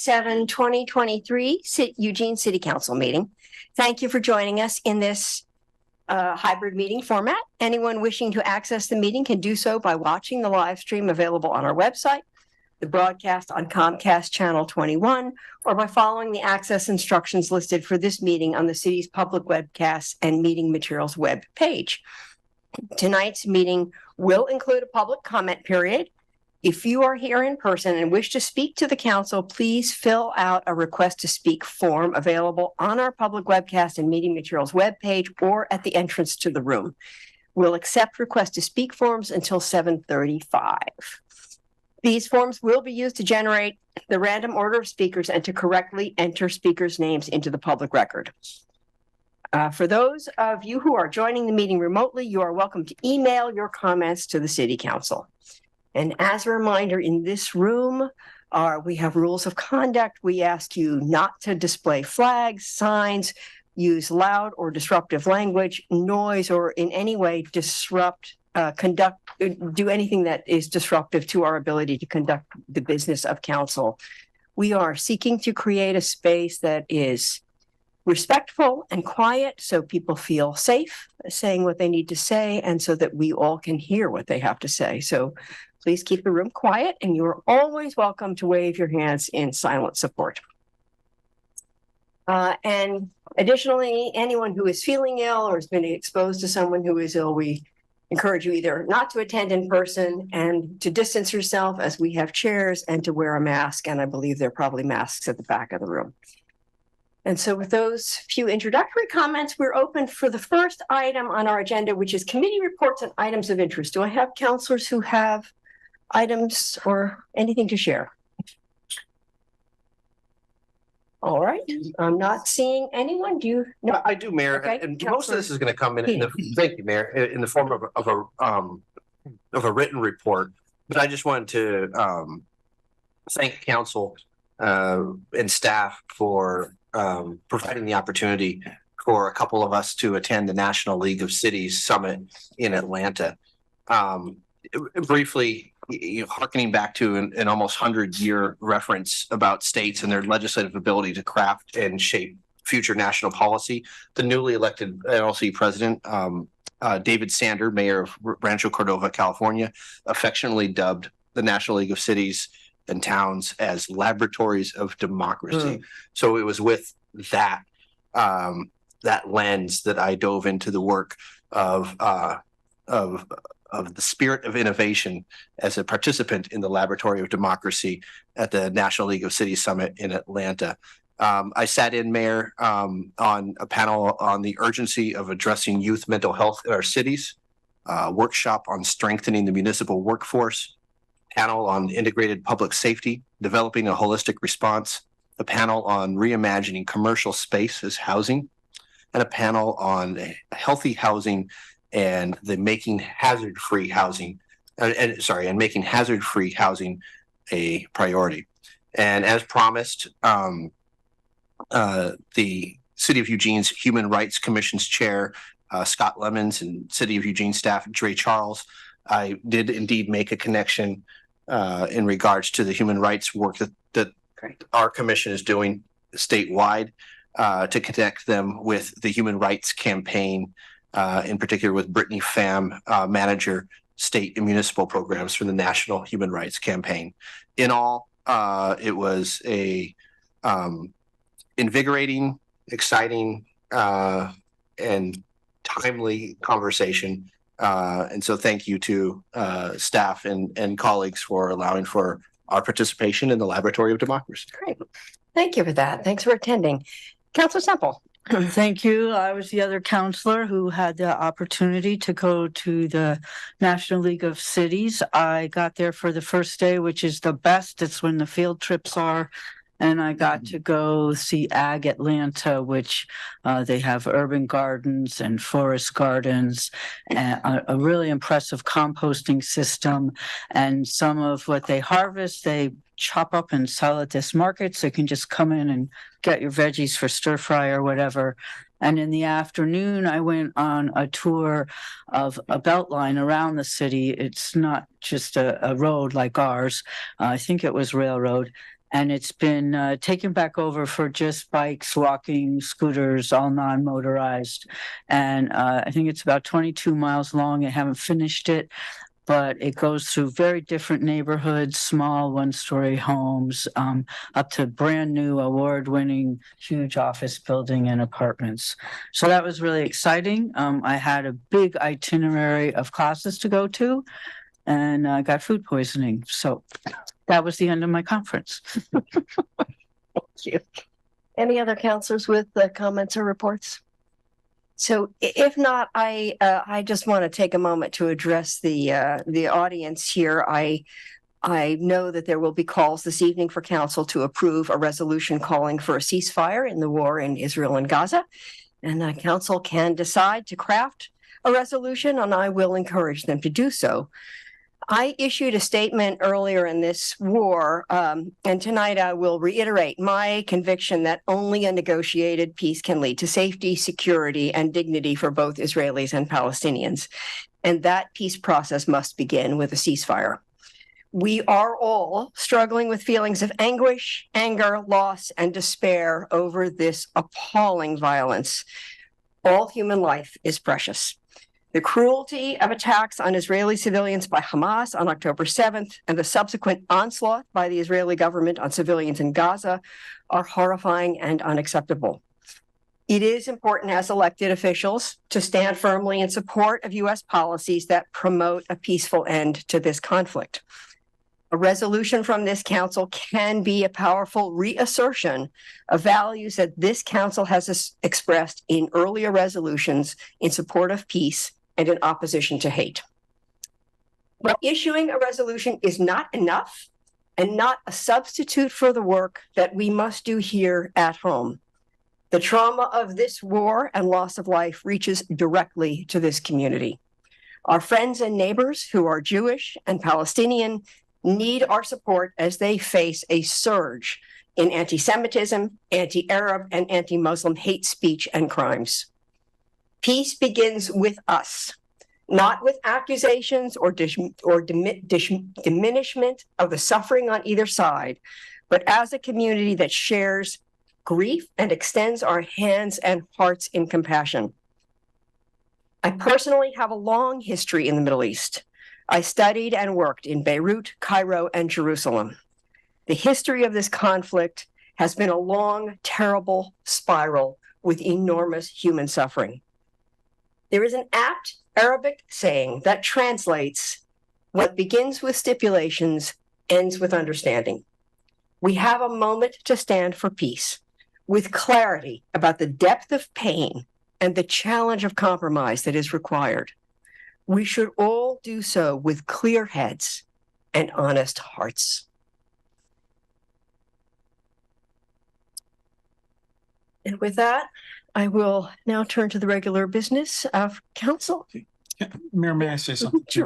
7, 2023 Eugene City Council meeting. Thank you for joining us in this hybrid meeting format. Anyone wishing to access the meeting can do so by watching the live stream available on our website, the broadcast on Comcast Channel 21, or by following the access instructions listed for this meeting on the city's public webcasts and meeting materials web page. Tonight's meeting will include a public comment period. If you are here in person and wish to speak to the council, please fill out a request to speak form available on our public webcast and meeting materials webpage or at the entrance to the room. We'll accept requests to speak forms until 7:35. These forms will be used to generate the random order of speakers and to correctly enter speakers' names into the public record. For those of you who are joining the meeting remotely, you are welcome to email your comments to the City Council. And as a reminder, in this room, we have rules of conduct. We ask you not to display flags, signs, use loud or disruptive language, noise, or in any way do anything that is disruptive to our ability to conduct the business of council. We are seeking to create a space that is respectful and quiet so people feel safe saying what they need to say and so that we all can hear what they have to say. So please keep the room quiet, and you're always welcome to wave your hands in silent support. And additionally, anyone who is feeling ill or has been exposed to someone who is ill, we encourage you either not to attend in person and to distance yourself as we have chairs and to wear a mask. And I believe there are probably masks at the back of the room. And so with those few introductory comments, we're open for the first item on our agenda, which is committee reports and items of interest. Do I have counselors who have items or anything to share? All right, I'm not seeing anyone. Do you? No, I do, Mayor. Okay. And most of this is going to come in. Thank you, Mayor, in the form of a written report. But I just wanted to thank council and staff for providing the opportunity for a couple of us to attend the National League of Cities Summit in Atlanta. Briefly, harkening back to an almost 100-year reference about states and their legislative ability to craft and shape future national policy, the newly elected NLC president, David Sander, mayor of Rancho Cordova, California, affectionately dubbed the National League of Cities and Towns as laboratories of democracy. So it was with that lens that I dove into the work of the spirit of innovation as a participant in the Laboratory of Democracy at the National League of Cities Summit in Atlanta. I sat in, Mayor, on a panel on the urgency of addressing youth mental health in our cities, workshop on strengthening the municipal workforce, panel on integrated public safety, developing a holistic response, a panel on reimagining commercial space as housing, and a panel on healthy housing and the making hazard-free housing, and making hazard-free housing a priority. And as promised, the City of Eugene's Human Rights Commission's chair, Scott Lemons, and City of Eugene staff, Dre Charles, I did indeed make a connection in regards to the human rights work that our commission is doing statewide to connect them with the Human Rights Campaign, in particular with Brittany Pham, manager, state and municipal programs for the National Human Rights Campaign. In all, it was a invigorating, exciting, and timely conversation. And so thank you to staff and colleagues for allowing for our participation in the Laboratory of Democracy. Great. Thank you for that. Thanks for attending. Councilor Semple. Thank you. I was the other counselor who had the opportunity to go to the National League of Cities. I got there for the first day, which is the best. It's when the field trips are. And I got to go see Ag Atlanta, which they have urban gardens and forest gardens, and a really impressive composting system. And some of what they harvest, they chop up and sell at this market. So you can just come in and get your veggies for stir fry or whatever. And in the afternoon, I went on a tour of a beltline around the city. It's not just a road like ours. I think it was railroad. And it's been taken back over for just bikes, walking, scooters, all non-motorized. And I think it's about 22 miles long. I haven't finished it, but it goes through very different neighborhoods, small one-story homes, up to brand new award-winning huge office building and apartments. So that was really exciting. I had a big itinerary of classes to go to, and I got food poisoning. So that was the end of my conference. Thank you. Any other counselors with comments or reports? So if not, I just want to take a moment to address the audience here. I know that there will be calls this evening for council to approve a resolution calling for a ceasefire in the war in Israel and Gaza. And council can decide to craft a resolution, and I will encourage them to do so. I issued a statement earlier in this war, and tonight I will reiterate my conviction that only a negotiated peace can lead to safety, security, and dignity for both Israelis and Palestinians. And that peace process must begin with a ceasefire. We are all struggling with feelings of anguish, anger, loss, and despair over this appalling violence. All human life is precious. The cruelty of attacks on Israeli civilians by Hamas on October 7th and the subsequent onslaught by the Israeli government on civilians in Gaza are horrifying and unacceptable. It is important as elected officials to stand firmly in support of U.S. policies that promote a peaceful end to this conflict. A resolution from this council can be a powerful reassertion of values that this council has expressed in earlier resolutions in support of peace and in opposition to hate. But issuing a resolution is not enough and not a substitute for the work that we must do here at home. The trauma of this war and loss of life reaches directly to this community. Our friends and neighbors who are Jewish and Palestinian need our support as they face a surge in anti-Semitism, anti-Arab, and anti-Muslim hate speech and crimes. Peace begins with us, not with accusations or diminishment of the suffering on either side, but as a community that shares grief and extends our hands and hearts in compassion. I personally have a long history in the Middle East. I studied and worked in Beirut, Cairo, and Jerusalem. The history of this conflict has been a long, terrible spiral with enormous human suffering. There is an apt Arabic saying that translates, "What begins with stipulations ends with understanding." We have a moment to stand for peace with clarity about the depth of pain and the challenge of compromise that is required. We should all do so with clear heads and honest hearts. And with that, I will now turn to the regular business of council. Mayor, may I say something? Sure.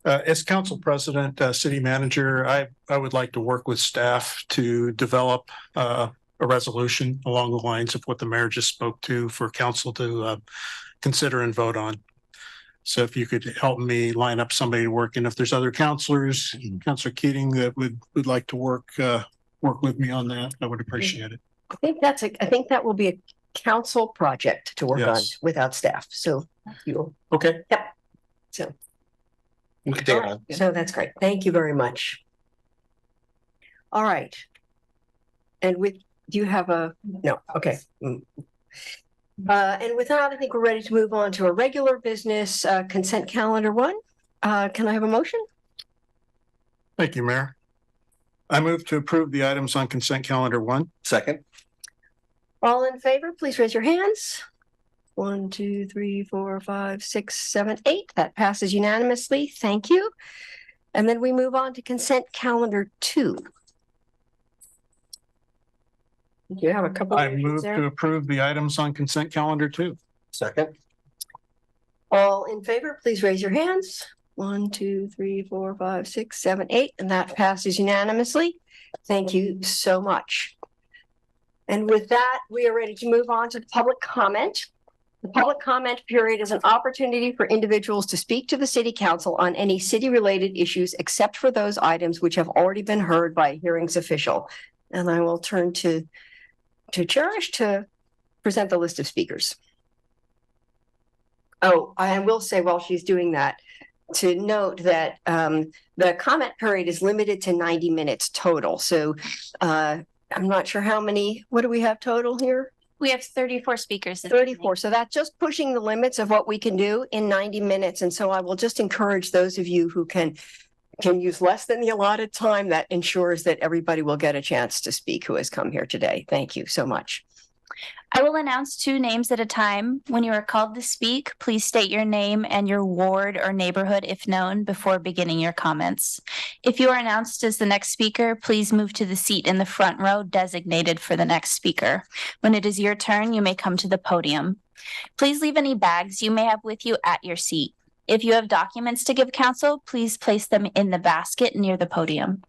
As council president, city manager, I would like to work with staff to develop a resolution along the lines of what the mayor just spoke to for council to consider and vote on. So if you could help me line up somebody to work, and if there's other counselors, Councilor Keating, that would like to work with me on that, I would appreciate it. I think that will be a council project to work on without staff. So you'll. Okay. Yep. So. We can take it on. So that's great. Thank you very much. All right. And do you have no, okay. And with that, I think we're ready to move on to a regular business consent calendar 1. Can I have a motion? Thank you, Mayor. I move to approve the items on consent calendar 1. Second. All in favor, please raise your hands. 1, 2, 3, 4, 5, 6, 7, 8. That passes unanimously. Thank you. And then we move on to consent calendar 2. Do you have a couple? I move to approve the items on consent calendar 2. Second. All in favor, please raise your hands. 1, 2, 3, 4, 5, 6, 7, 8, and that passes unanimously. Thank you so much. And with that, we are ready to move on to public comment. The public comment period is an opportunity for individuals to speak to the city council on any city-related issues except for those items which have already been heard by a hearings official. And I will turn to Cherish to present the list of speakers. Oh, I will say while she's doing that, to note that the comment period is limited to 90 minutes total. So I'm not sure how many, what do we have total here? We have 34 speakers. this evening. 34. So that's just pushing the limits of what we can do in 90 minutes. And so I will just encourage those of you who can use less than the allotted time. That ensures that everybody will get a chance to speak who has come here today. Thank you so much. I will announce 2 names at a time. When you are called to speak, please state your name and your ward or neighborhood if known before beginning your comments. If you are announced as the next speaker, please move to the seat in the front row designated for the next speaker. When it is your turn, you may come to the podium. Please leave any bags you may have with you at your seat. If you have documents to give counsel, please place them in the basket near the podium.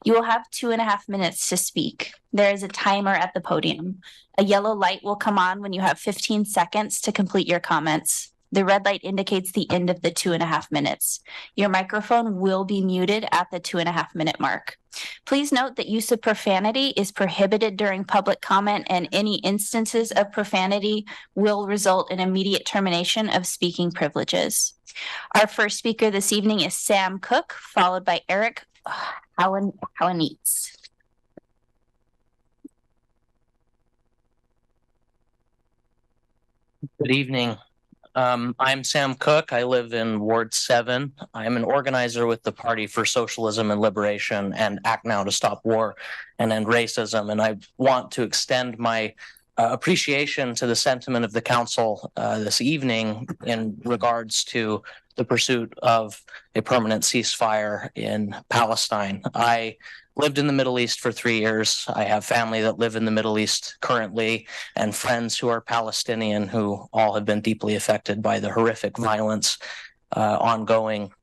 You will have 2.5 minutes to speak. There is a timer at the podium. A yellow light will come on when you have 15 seconds to complete your comments. The red light indicates the end of the 2.5 minutes. Your microphone will be muted at the 2.5 minute mark. Please note that use of profanity is prohibited during public comment, and any instances of profanity will result in immediate termination of speaking privileges. Our first speaker this evening is Sam Cook, followed by Eric Howanitz. Good evening. I'm Sam Cook. I live in Ward 7. I'm an organizer with the Party for Socialism and Liberation and Act Now to Stop War and End Racism. And I want to extend my appreciation to the sentiment of the council this evening in regards to the pursuit of a permanent ceasefire in Palestine. I lived in the Middle East for 3 years. I have family that live in the Middle East currently and friends who are Palestinian who all have been deeply affected by the horrific violence ongoing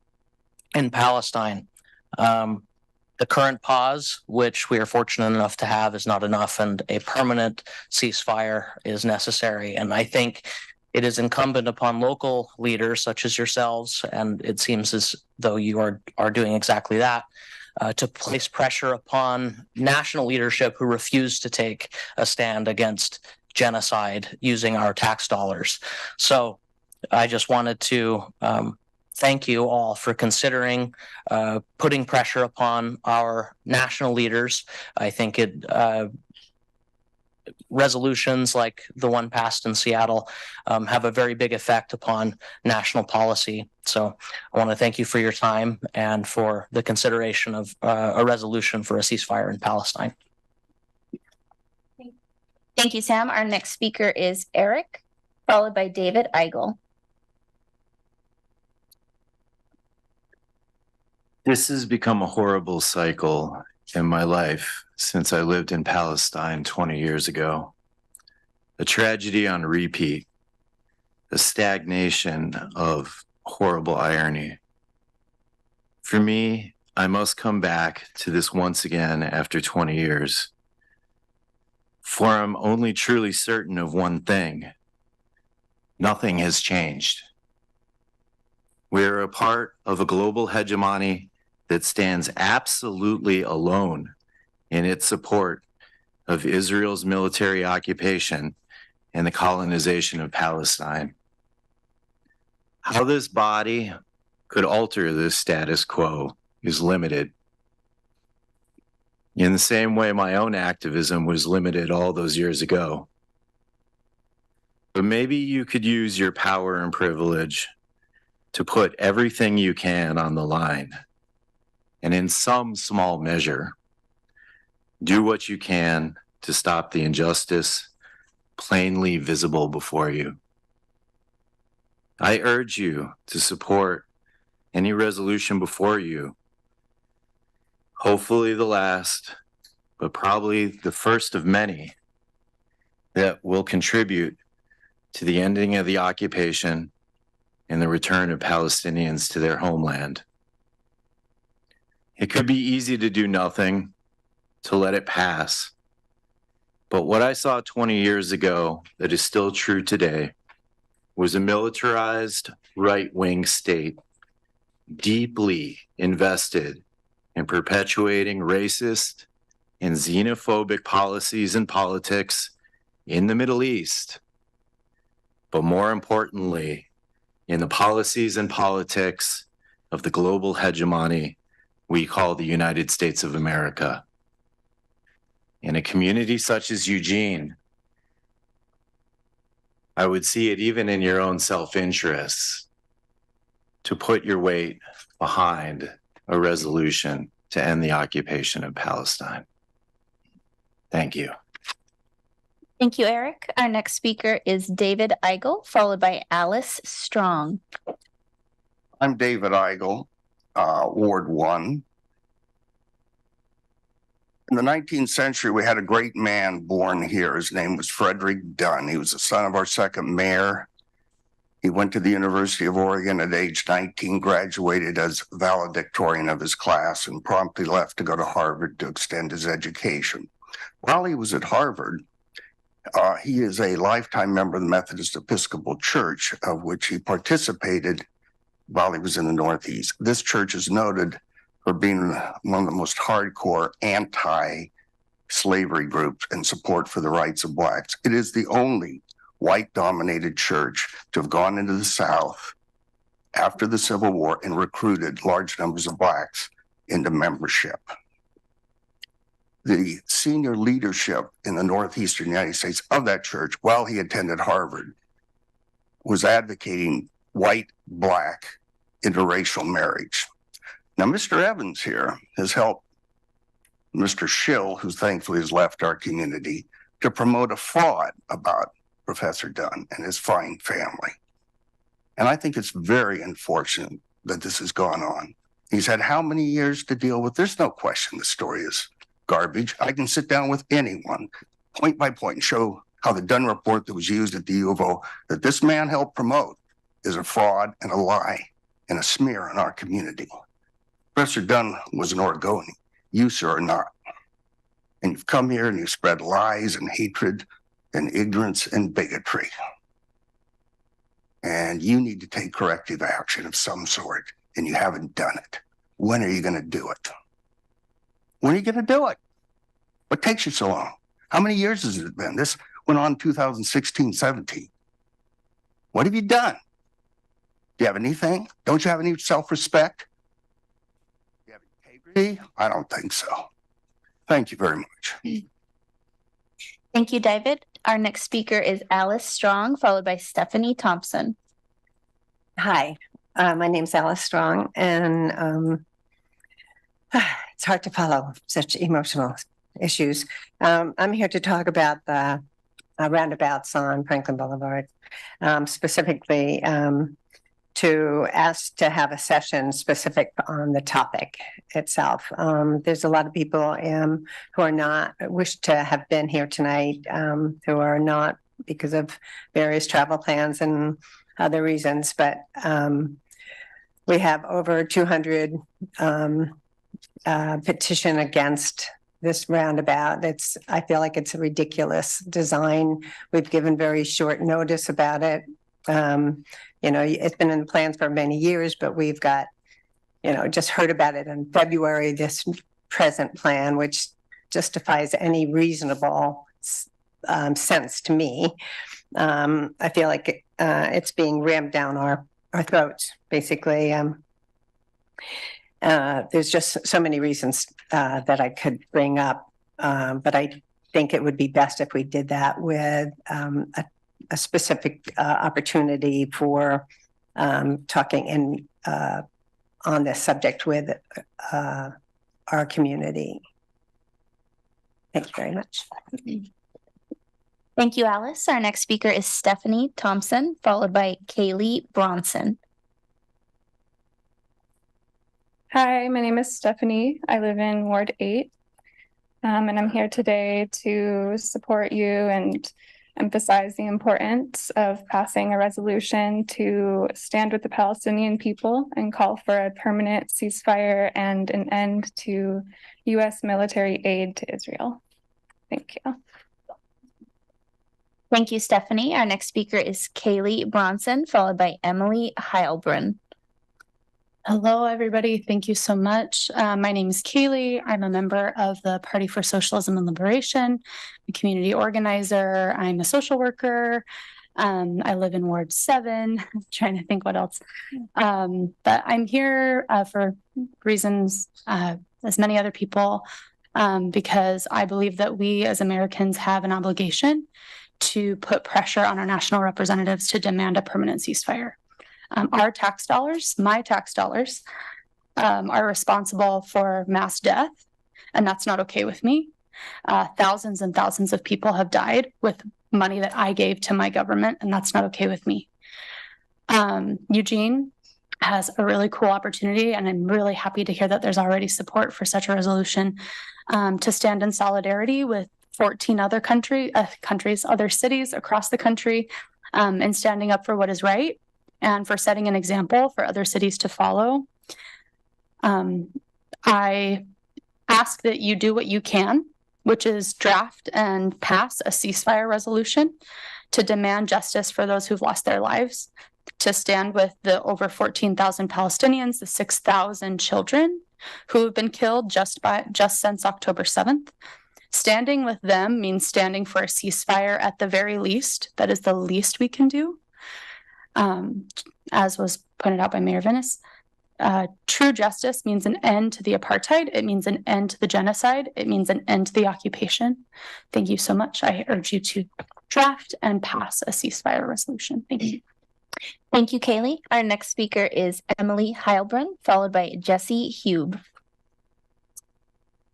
in Palestine. The current pause, which we are fortunate enough to have, is not enough, and a permanent ceasefire is necessary. And I think it is incumbent upon local leaders such as yourselves, and it seems as though you are doing exactly that, to place pressure upon national leadership who refuse to take a stand against genocide using our tax dollars. So I just wanted to thank you all for considering putting pressure upon our national leaders. I think resolutions like the one passed in Seattle have a very big effect upon national policy. So I want to thank you for your time and for the consideration of a resolution for a ceasefire in Palestine. Thank you, Sam. Our next speaker is Eric, followed by David Eigel. This has become a horrible cycle in my life since I lived in Palestine 20 years ago. A tragedy on repeat, a stagnation of horrible irony. For me, I must come back to this once again after 20 years. For I'm only truly certain of one thing: nothing has changed. We are a part of a global hegemony that stands absolutely alone in its support of Israel's military occupation and the colonization of Palestine. How this body could alter this status quo is limited. In the same way my own activism was limited all those years ago. But maybe you could use your power and privilege to put everything you can on the line, and in some small measure, do what you can to stop the injustice plainly visible before you. I urge you to support any resolution before you, hopefully the last, but probably the first of many that will contribute to the ending of the occupation and the return of Palestinians to their homeland. It could be easy to do nothing, to let it pass. But what I saw 20 years ago that is still true today was a militarized right-wing state deeply invested in perpetuating racist and xenophobic policies and politics in the Middle East, but more importantly, in the policies and politics of the global hegemony we call the United States of America. In a community such as Eugene, I would see it even in your own self-interest to put your weight behind a resolution to end the occupation of Palestine. Thank you. Thank you, Eric. Our next speaker is David Eigel, followed by Alice Strong. I'm David Eigel, Ward 1. In the 19th century, we had a great man born here. His name was Frederick Dunn. He was the son of our second mayor. He went to the University of Oregon at age 19, graduated as valedictorian of his class, and promptly left to go to Harvard to extend his education. While he was at Harvard, he is a lifetime member of the Methodist Episcopal Church, of which he participated while he was in the Northeast. This church is noted for being one of the most hardcore anti-slavery groups and support for the rights of Blacks. It is the only white-dominated church to have gone into the South after the Civil War and recruited large numbers of Blacks into membership. The senior leadership in the Northeastern United States of that church, while he attended Harvard, was advocating white-Black interracial marriage. Now, Mr. Evans here has helped Mr. Schill, who thankfully has left our community, to promote a fraud about Professor Dunn and his fine family. And I think it's very unfortunate that this has gone on. He's had how many years to deal with? There's no question the story is garbage. I can sit down with anyone, point by point, and show how the Dunn report that was used at the U of O that this man helped promote is a fraud and a lie and a smear on our community. Professor Dunn was an Oregonian. You, sir, are not. And you've come here and you've spread lies and hatred and ignorance and bigotry. And you need to take corrective action of some sort, and you haven't done it. When are you going to do it? When are you going to do it? What takes you so long? How many years has it been? This went on 2016, 17. What have you done? Do you have anything? Don't you have any self-respect? Do you have integrity? I don't think so. Thank you very much. Thank you, David. Our next speaker is Alice Strong, followed by Stephanie Thompson. Hi, my name's Alice Strong, and it's hard to follow such emotional issues. I'm here to talk about the roundabouts on Franklin Boulevard, specifically to ask to have a session specific on the topic itself. There's a lot of people who are not wish to have been here tonight, who are not because of various travel plans and other reasons, but we have over 200 petition against this roundabout. I feel like it's a ridiculous design. We've given very short notice about it. It's been in the plans for many years, but we've got, just heard about it in February, this present plan, which justifies any reasonable sense to me. I feel like it's being rammed down our throats, basically. There's just so many reasons that I could bring up, but I think it would be best if we did that with a specific opportunity for talking on this subject with our community. Thank you very much. Thank you, Alice. Our next speaker is Stephanie Thompson, followed by Kaylee Bronson. Hi, my name is Stephanie. I live in Ward 8, and I'm here today to support you and emphasize the importance of passing a resolution to stand with the Palestinian people and call for a permanent ceasefire and an end to U.S. military aid to Israel. Thank you. Thank you, Stephanie. Our next speaker is Kaylee Bronson, followed by Emily Heilbrunn. Hello, everybody. Thank you so much. My name is Kaylee. I'm a member of the Party for Socialism and Liberation, a community organizer. I'm a social worker. I live in Ward 7. I'm trying to think what else. But I'm here for reasons as many other people, because I believe that we as Americans have an obligation to put pressure on our national representatives to demand a permanent ceasefire. Our tax dollars, my tax dollars, are responsible for mass death, and that's not okay with me. Thousands and thousands of people have died with money that I gave to my government, and that's not okay with me. Eugene has a really cool opportunity, and I'm really happy to hear that there's already support for such a resolution to stand in solidarity with 14 other other cities across the country, and standing up for what is right and for setting an example for other cities to follow. I ask that you do what you can, which is draft and pass a ceasefire resolution to demand justice for those who've lost their lives, to stand with the over 14,000 Palestinians, the 6,000 children who have been killed just since October 7th. Standing with them means standing for a ceasefire at the very least. That is the least we can do. As was pointed out by Mayor Venice, true justice means an end to the apartheid. It means an end to the genocide. It means an end to the occupation. Thank you so much. I urge you to draft and pass a ceasefire resolution. Thank you. Thank you, Kaylee. Our next speaker is Emily Heilbrunn, followed by Jesse Hube.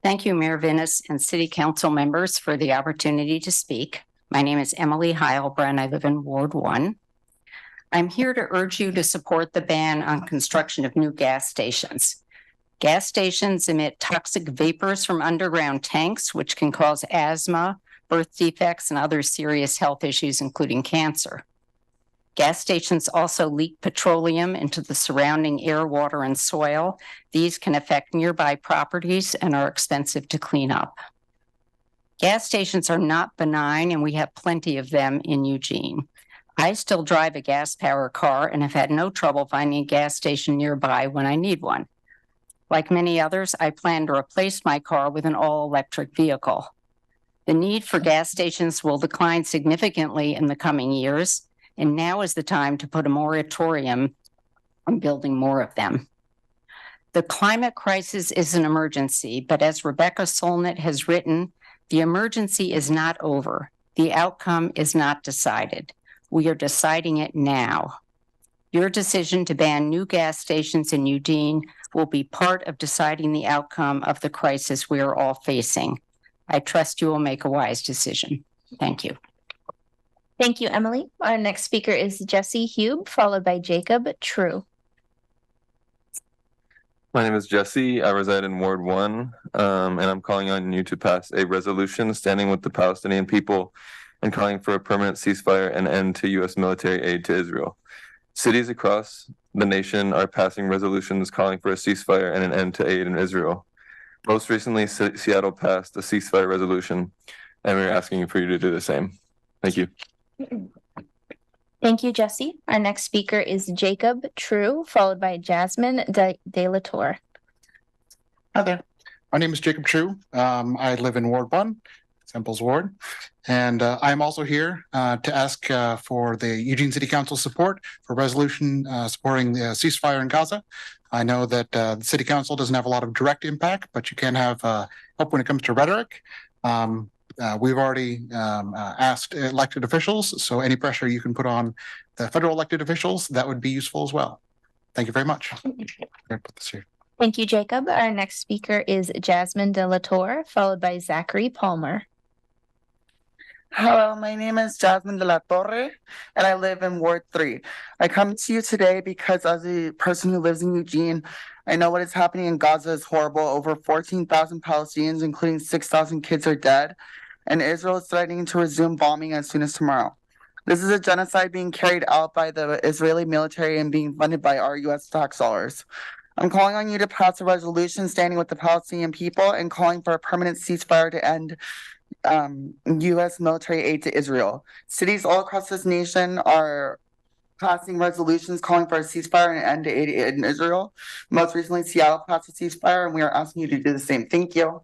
Thank you, Mayor Venice and City Council members, for the opportunity to speak. My name is Emily Heilbrunn. I live in Ward 1. I'm here to urge you to support the ban on construction of new gas stations. Gas stations emit toxic vapors from underground tanks, which can cause asthma, birth defects, and other serious health issues, including cancer. Gas stations also leak petroleum into the surrounding air, water, and soil. These can affect nearby properties and are expensive to clean up. Gas stations are not benign, and we have plenty of them in Eugene. I still drive a gas-powered car and have had no trouble finding a gas station nearby when I need one. Like many others, I plan to replace my car with an all-electric vehicle. The need for gas stations will decline significantly in the coming years, and now is the time to put a moratorium on building more of them. The climate crisis is an emergency, but as Rebecca Solnit has written, the emergency is not over. The outcome is not decided. We are deciding it now. Your decision to ban new gas stations in Eugene will be part of deciding the outcome of the crisis we are all facing. I trust you will make a wise decision. Thank you. Thank you, Emily. Our next speaker is Jesse Hube, followed by Jacob True. My name is Jesse. I reside in Ward 1, and I'm calling on you to pass a resolution standing with the Palestinian people and calling for a permanent ceasefire and end to U.S. military aid to Israel. Cities across the nation are passing resolutions calling for a ceasefire and an end to aid in Israel. Most recently, Seattle passed a ceasefire resolution, and we're asking for you to do the same. Thank you. Thank you, Jesse. Our next speaker is Jacob True, followed by Jasmine De La Torre. Hi there. My name is Jacob True. I live in Ward 1, Semple's Ward. And I'm also here to ask for the Eugene City Council support for a resolution supporting the ceasefire in Gaza. I know that the City Council doesn't have a lot of direct impact, but you can have help when it comes to rhetoric. We've already asked elected officials, so any pressure you can put on the federal elected officials, that would be useful as well. Thank you very much. Put this here. Thank you, Jacob. Our next speaker is Jasmine De La Torre, followed by Zachary Palmer. Hello, my name is Jasmine De La Torre, and I live in Ward 3. I come to you today because as a person who lives in Eugene, I know what is happening in Gaza is horrible. Over 14,000 Palestinians, including 6,000 kids, are dead, and Israel is threatening to resume bombing as soon as tomorrow. This is a genocide being carried out by the Israeli military and being funded by our U.S. tax dollars. I'm calling on you to pass a resolution standing with the Palestinian people and calling for a permanent ceasefire to end U.S. military aid to Israel. Cities all across this nation are passing resolutions calling for a ceasefire and an end to aid in Israel. Most recently, Seattle passed a ceasefire, and we are asking you to do the same. Thank you.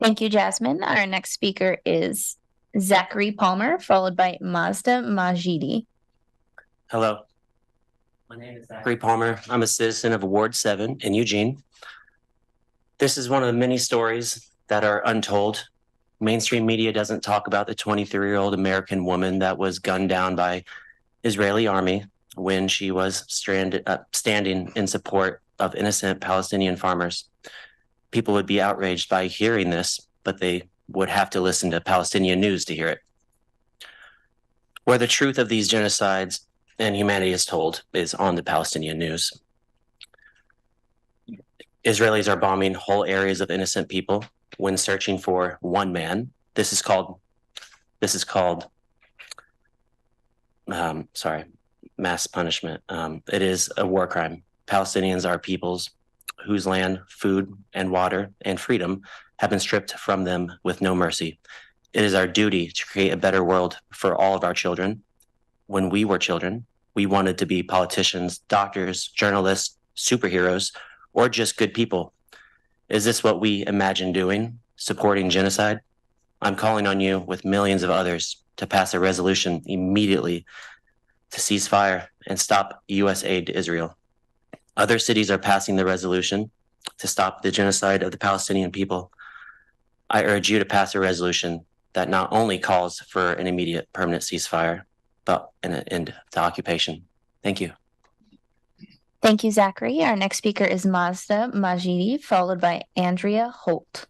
Thank you, Jasmine. Our next speaker is Zachary Palmer, followed by Mazda Majidi. Hello. My name is Zachary Palmer. I'm a citizen of Ward 7 in Eugene. This is one of the many stories that are untold. Mainstream media doesn't talk about the 23-year-old American woman that was gunned down by Israeli army when she was standing in support of innocent Palestinian farmers. People would be outraged by hearing this, but they would have to listen to Palestinian news to hear it. Where the truth of these genocides and humanity is told is on the Palestinian news. Israelis are bombing whole areas of innocent people when searching for one man. This is called mass punishment. It is a war crime. Palestinians are peoples whose land, food, and water and freedom have been stripped from them with no mercy. It is our duty to create a better world for all of our children. When we were children, we wanted to be politicians, doctors, journalists, superheroes, or just good people. Is this what we imagine doing, supporting genocide? I'm calling on you with millions of others to pass a resolution immediately to cease fire and stop U.S. aid to Israel. Other cities are passing the resolution to stop the genocide of the Palestinian people. I urge you to pass a resolution that not only calls for an immediate permanent ceasefire, but an end to occupation. Thank you. Thank you, Zachary. Our next speaker is Mazda Majidi, followed by Andrea Holt.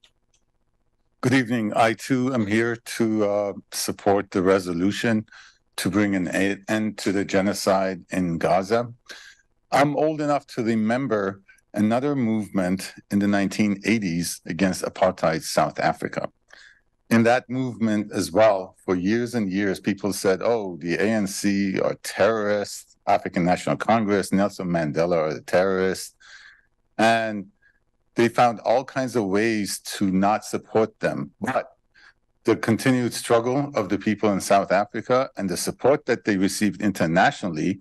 Good evening. I too am here to support the resolution to bring an end to the genocide in Gaza. I'm old enough to remember another movement in the 1980s against apartheid South Africa. In that movement as well, for years and years, people said, oh, the ANC are terrorists, African National Congress, Nelson Mandela are the terrorists. And they found all kinds of ways to not support them. But the continued struggle of the people in South Africa and the support that they received internationally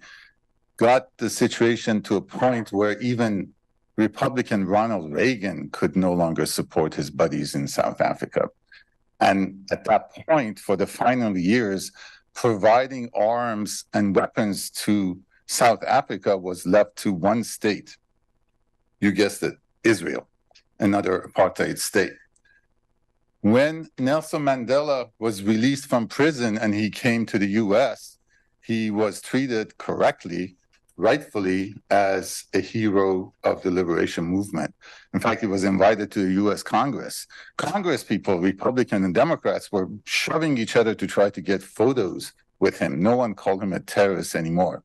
got the situation to a point where even Republican Ronald Reagan could no longer support his buddies in South Africa. And at that point, for the final years, providing arms and weapons to South Africa was left to one state. You guessed it, Israel, another apartheid state. When Nelson Mandela was released from prison and he came to the US, he was treated correctly, rightfully, as a hero of the liberation movement. In fact, he was invited to the US Congress. Congress people, Republicans and Democrats, were shoving each other to try to get photos with him. No one called him a terrorist anymore.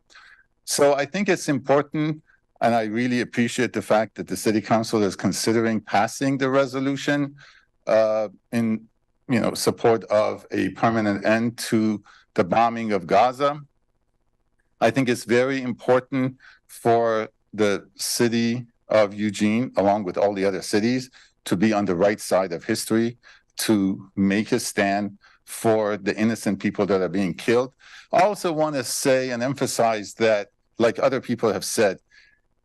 So I think it's important, and I really appreciate the fact that the City Council is considering passing the resolution in support of a permanent end to the bombing of Gaza. I think it's very important for the city of Eugene, along with all the other cities, to be on the right side of history, to make a stand for the innocent people that are being killed. I also want to say and emphasize that, like other people have said,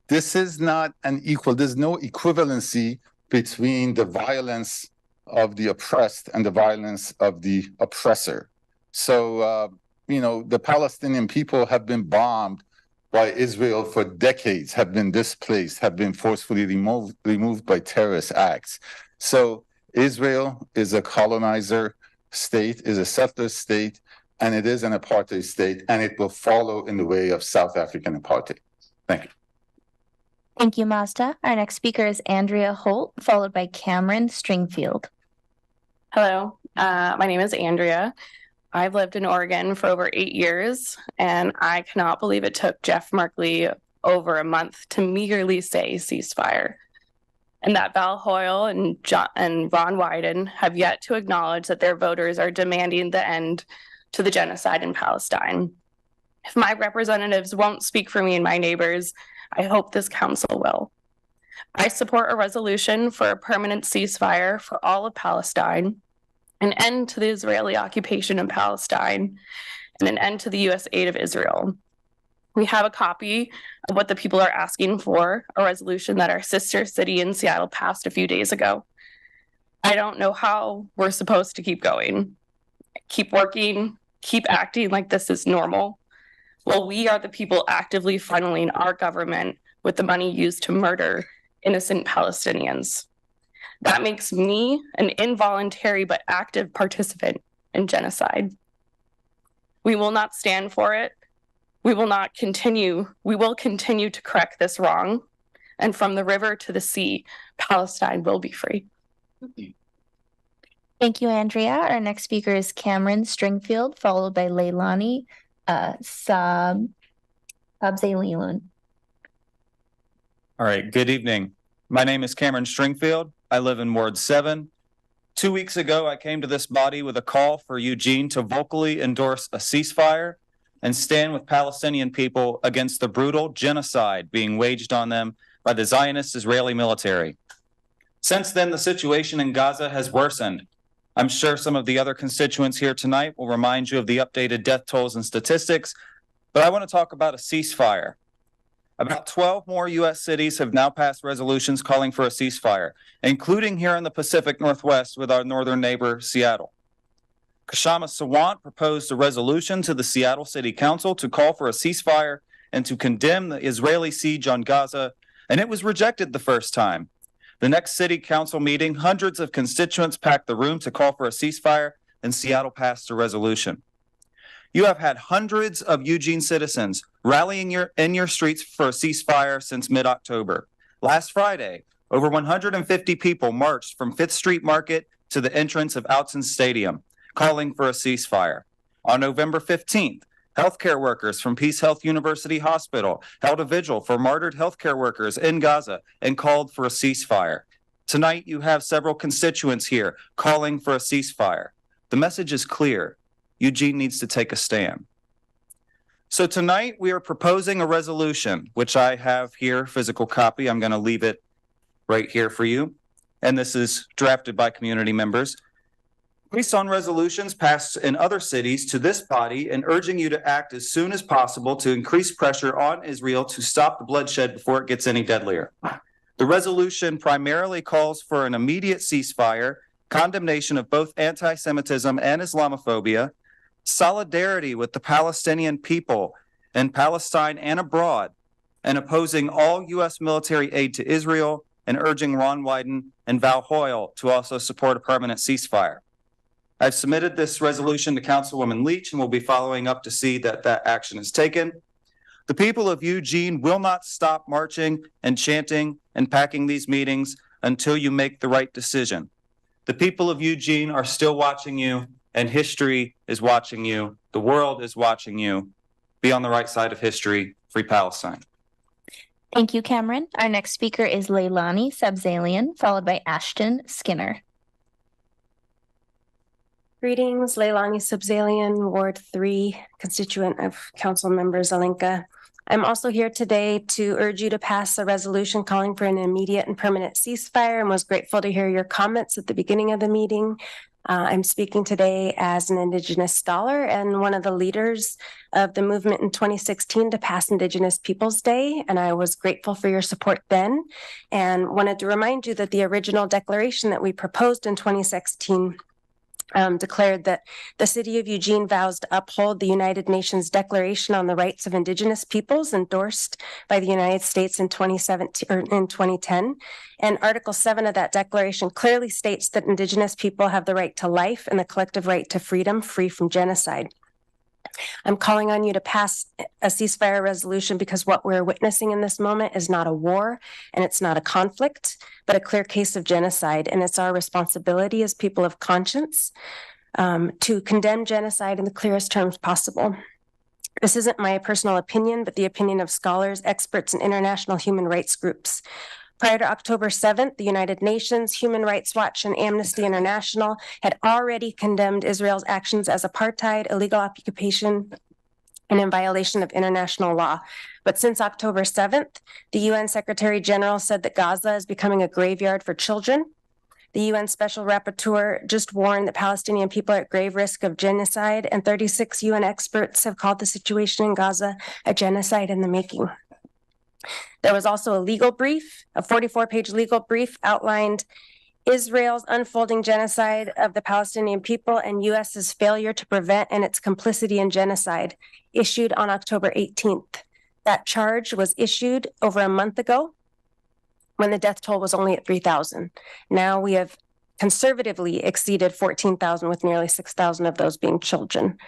this is not there's no equivalency between the violence of the oppressed and the violence of the oppressor. So, the Palestinian people have been bombed by Israel for decades, have been displaced, have been forcefully removed by terrorist acts. So Israel is a colonizer state, is a settler state, and it is an apartheid state, and it will follow in the way of South African apartheid. Thank you. Thank you, Mazda. Our next speaker is Andrea Holt, followed by Cameron Stringfield. Hello, my name is Andrea. I've lived in Oregon for over 8 years, and I cannot believe it took Jeff Merkley over a month to meagerly say ceasefire. And that Val Hoyle and Ron Wyden have yet to acknowledge that their voters are demanding the end to the genocide in Palestine. If my representatives won't speak for me and my neighbors, I hope this council will. I support a resolution for a permanent ceasefire for all of Palestine, an end to the Israeli occupation in Palestine, and an end to the U.S. aid of Israel. We have a copy of what the people are asking for, a resolution that our sister city in Seattle passed a few days ago. I don't know how we're supposed to keep going. Keep working, keep acting like this is normal. Well, we are the people actively funneling our government with the money used to murder innocent Palestinians. That makes me an involuntary but active participant in genocide. We will not stand for it. We will continue to correct this wrong. And from the river to the sea, Palestine will be free. Thank you, Andrea. Our next speaker is Cameron Stringfield, followed by Leilani Sabzalian. All right, good evening. My name is Cameron Stringfield. I live in Ward 7. 2 weeks ago, I came to this body with a call for Eugene to vocally endorse a ceasefire and stand with Palestinian people against the brutal genocide being waged on them by the Zionist Israeli military. Since then, the situation in Gaza has worsened. I'm sure some of the other constituents here tonight will remind you of the updated death tolls and statistics, but I want to talk about a ceasefire. About 12 more U.S. cities have now passed resolutions calling for a ceasefire, including here in the Pacific Northwest with our northern neighbor, Seattle. Kshama Sawant proposed a resolution to the Seattle City Council to call for a ceasefire and to condemn the Israeli siege on Gaza, and it was rejected the first time. The next city council meeting, hundreds of constituents packed the room to call for a ceasefire, and Seattle passed a resolution. You have had hundreds of Eugene citizens rallying in your streets for a ceasefire since mid-October. Last Friday, over 150 people marched from 5th Street Market to the entrance of Autzen Stadium, calling for a ceasefire. On November 15th, healthcare workers from Peace Health University Hospital held a vigil for martyred healthcare workers in Gaza and called for a ceasefire. Tonight, you have several constituents here calling for a ceasefire. The message is clear. Eugene needs to take a stand. So tonight, we are proposing a resolution, which I have here, physical copy. I'm going to leave it right here for you. And this is drafted by community members. Based on resolutions passed in other cities to this body and urging you to act as soon as possible to increase pressure on Israel to stop the bloodshed before it gets any deadlier. The resolution primarily calls for an immediate ceasefire, condemnation of both anti-Semitism and Islamophobia, solidarity with the Palestinian people in Palestine and abroad, and opposing all U.S. military aid to Israel, and urging Ron Wyden and Val Hoyle to also support a permanent ceasefire. I've submitted this resolution to Councilwoman Leach and will be following up to see that that action is taken. The people of Eugene will not stop marching and chanting and packing these meetings until you make the right decision. The people of Eugene are still watching you, and history is watching you. The world is watching you. Be on the right side of history. Free Palestine. Thank you, Cameron. Our next speaker is Leilani Sabzalian, followed by Ashton Skinner. Greetings, Leilani Sabzalian, Ward 3, constituent of Council Member Zelenka. I'm also here today to urge you to pass a resolution calling for an immediate and permanent ceasefire, and was grateful to hear your comments at the beginning of the meeting. I'm speaking today as an Indigenous scholar and one of the leaders of the movement in 2016 to pass Indigenous Peoples Day, and I was grateful for your support then, and wanted to remind you that the original declaration that we proposed in 2016 declared that the city of Eugene vows to uphold the United Nations Declaration on the Rights of Indigenous Peoples endorsed by the United States in 2017 or in 2010. And Article 7 of that declaration clearly states that Indigenous people have the right to life and the collective right to freedom, free from genocide. I'm calling on you to pass a ceasefire resolution because what we're witnessing in this moment is not a war and it's not a conflict, but a clear case of genocide. And it's our responsibility as people of conscience to condemn genocide in the clearest terms possible. This isn't my personal opinion, but the opinion of scholars, experts, and international human rights groups. Prior to October 7th, the United Nations, Human Rights Watch, and Amnesty International had already condemned Israel's actions as apartheid, illegal occupation, and in violation of international law. But since October 7th, the UN Secretary General said that Gaza is becoming a graveyard for children. The UN Special Rapporteur just warned that Palestinian people are at grave risk of genocide, and 36 UN experts have called the situation in Gaza a genocide in the making. There was also a legal brief, a 44-page legal brief outlined Israel's unfolding genocide of the Palestinian people and US's failure to prevent and its complicity in genocide, issued on October 18th. That charge was issued over a month ago when the death toll was only at 3,000. Now we have conservatively exceeded 14,000, with nearly 6,000 of those being children.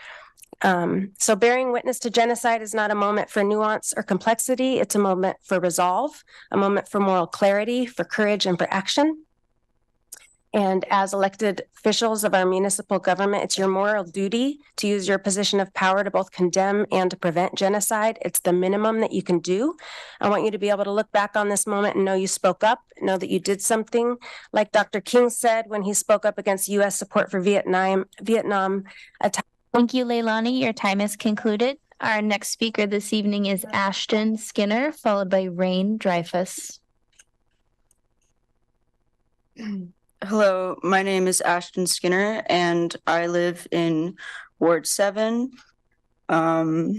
So bearing witness to genocide is not a moment for nuance or complexity. It's a moment for resolve, a moment for moral clarity, for courage, and for action. And as elected officials of our municipal government, it's your moral duty to use your position of power to both condemn and to prevent genocide. It's the minimum that you can do. I want you to be able to look back on this moment and know you spoke up, know that you did something. Like Dr. King said when he spoke up against U.S. support for Vietnam attack. Thank you, Leilani. Your time is concluded. Our next speaker this evening is Ashton Skinner, followed by Rain Dreyfus. Hello, my name is Ashton Skinner and I live in Ward 7. I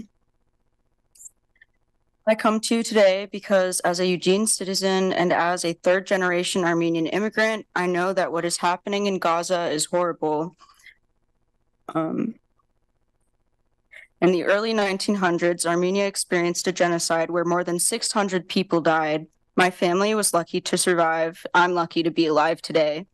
come to you today because as a Eugene citizen and as a third-generation Armenian immigrant, I know that what is happening in Gaza is horrible. In the early 1900s, Armenia experienced a genocide where more than 600 people died. My family was lucky to survive. I'm lucky to be alive today.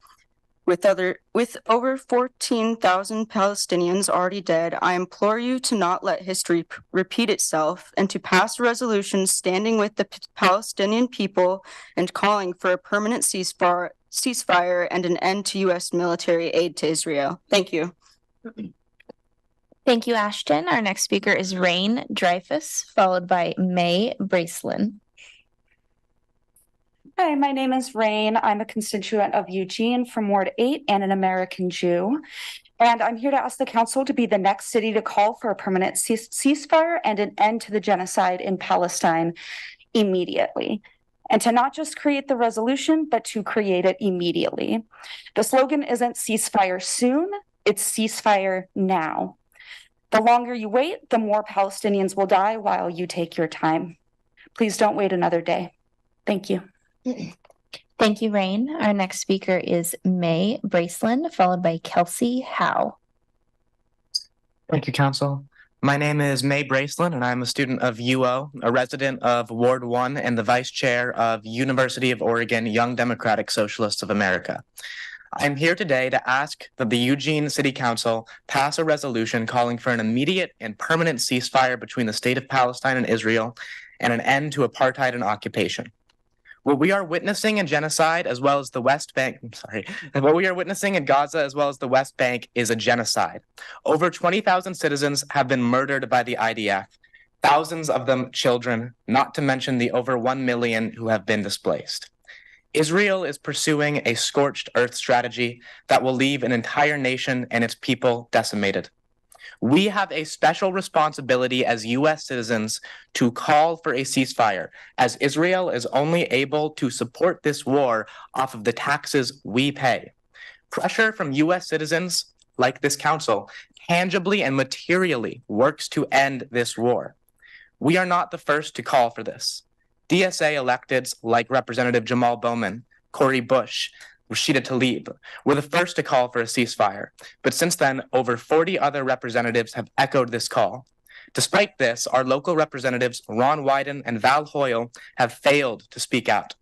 With over 14,000 Palestinians already dead, I implore you to not let history repeat itself and to pass a resolution standing with the Palestinian people and calling for a permanent ceasefire and an end to U.S. military aid to Israel. Thank you. Thank you, Ashton. Our next speaker is Rain Dreyfus, followed by May Bracelin. Hi, my name is Rain. I'm a constituent of Eugene from Ward 8 and an American Jew. And I'm here to ask the council to be the next city to call for a permanent ceasefire and an end to the genocide in Palestine immediately. And to not just create the resolution, but to create it immediately. The slogan isn't ceasefire soon, it's ceasefire now. The longer you wait, the more Palestinians will die while you take your time. Please don't wait another day. Thank you. Thank you, Rain. Our next speaker is May Bracelin, followed by Kelsey Howe. Thank you, Council. My name is May Bracelin, and I'm a student of UO, a resident of Ward 1, and the Vice Chair of University of Oregon Young Democratic Socialists of America. I'm here today to ask that the Eugene City Council pass a resolution calling for an immediate and permanent ceasefire between the state of Palestine and Israel and an end to apartheid and occupation. What we are witnessing in genocide as well as the West Bank, what we are witnessing in Gaza as well as the West Bank is a genocide. Over 20,000 citizens have been murdered by the IDF, thousands of them children, not to mention the over 1 million who have been displaced. Israel is pursuing a scorched earth strategy that will leave an entire nation and its people decimated. We have a special responsibility as U.S. citizens to call for a ceasefire, as Israel is only able to support this war off of the taxes we pay. Pressure from U.S. citizens, like this council, tangibly and materially works to end this war. We are not the first to call for this. DSA electeds like Representative Jamal Bowman, Cori Bush, Rashida Tlaib were the first to call for a ceasefire, but since then, over 40 other representatives have echoed this call. Despite this, our local representatives, Ron Wyden and Val Hoyle, have failed to speak out.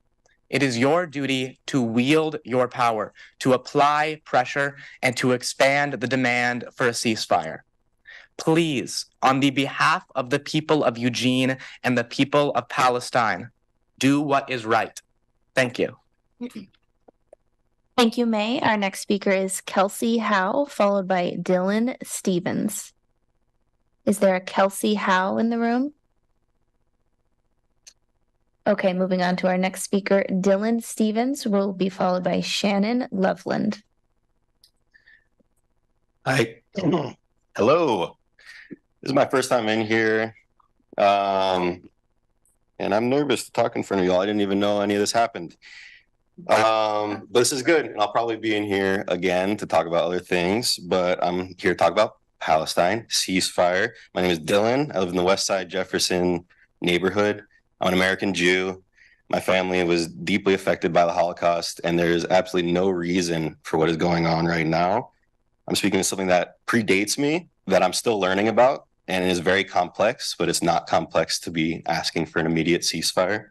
It is your duty to wield your power, to apply pressure, and to expand the demand for a ceasefire. Please, on the behalf of the people of Eugene and the people of Palestine, do what is right. Thank you. Thank you, May. Our next speaker is Kelsey Howe, followed by Dylan Stevens. Is there a Kelsey Howe in the room? Okay, moving on to our next speaker, Dylan Stevens will be followed by Shannon Loveland. Hi. Hello. This is my first time in here. And I'm nervous to talk in front of y'all. I didn't even know any of this happened. But this is good. And I'll probably be in here again to talk about other things, but I'm here to talk about Palestine, ceasefire. My name is Dylan. I live in the West Side Jefferson neighborhood. I'm an American Jew. My family was deeply affected by the Holocaust, and there's absolutely no reason for what is going on right now. I'm speaking of something that predates me, that I'm still learning about, and it is very complex, but it's not complex to be asking for an immediate ceasefire.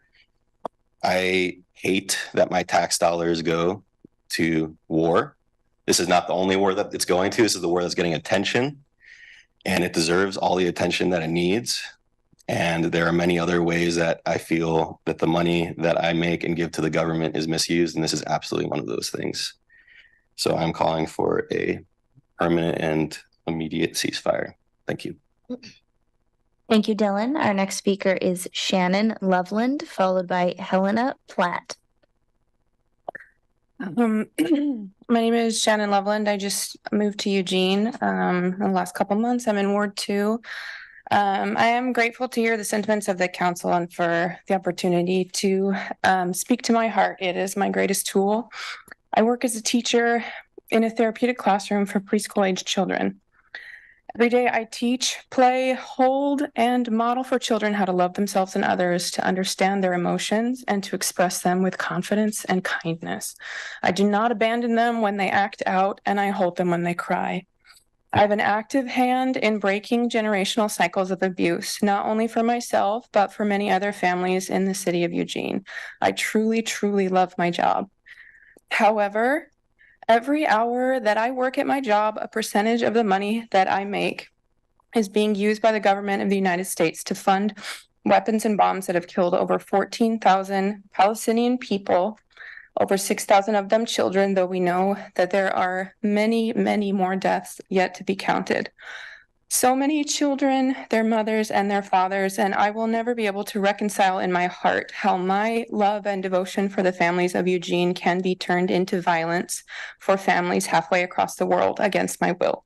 I hate that my tax dollars go to war. This is not the only war that it's going to. This is the war that's getting attention, and it deserves all the attention that it needs. And there are many other ways that I feel that the money that I make and give to the government is misused, and this is absolutely one of those things. So I'm calling for a permanent and immediate ceasefire. Thank you. Thank you, Dylan. Our next speaker is Shannon Loveland, followed by Helena Platt. My name is Shannon Loveland. I just moved to Eugene in the last couple months. I'm in Ward 2. I am grateful to hear the sentiments of the council and for the opportunity to speak to my heart. It is my greatest tool. I work as a teacher in a therapeutic classroom for preschool-age children. Every day I teach, play, hold, and model for children how to love themselves and others, to understand their emotions, and to express them with confidence and kindness. I do not abandon them when they act out, and I hold them when they cry. I have an active hand in breaking generational cycles of abuse, not only for myself, but for many other families in the city of Eugene. I truly, truly love my job. However, every hour that I work at my job, a percentage of the money that I make is being used by the government of the United States to fund weapons and bombs that have killed over 14,000 Palestinian people, over 6,000 of them children, though we know that there are many, many more deaths yet to be counted. So many children, their mothers and their fathers, and I will never be able to reconcile in my heart how my love and devotion for the families of Eugene can be turned into violence for families halfway across the world against my will.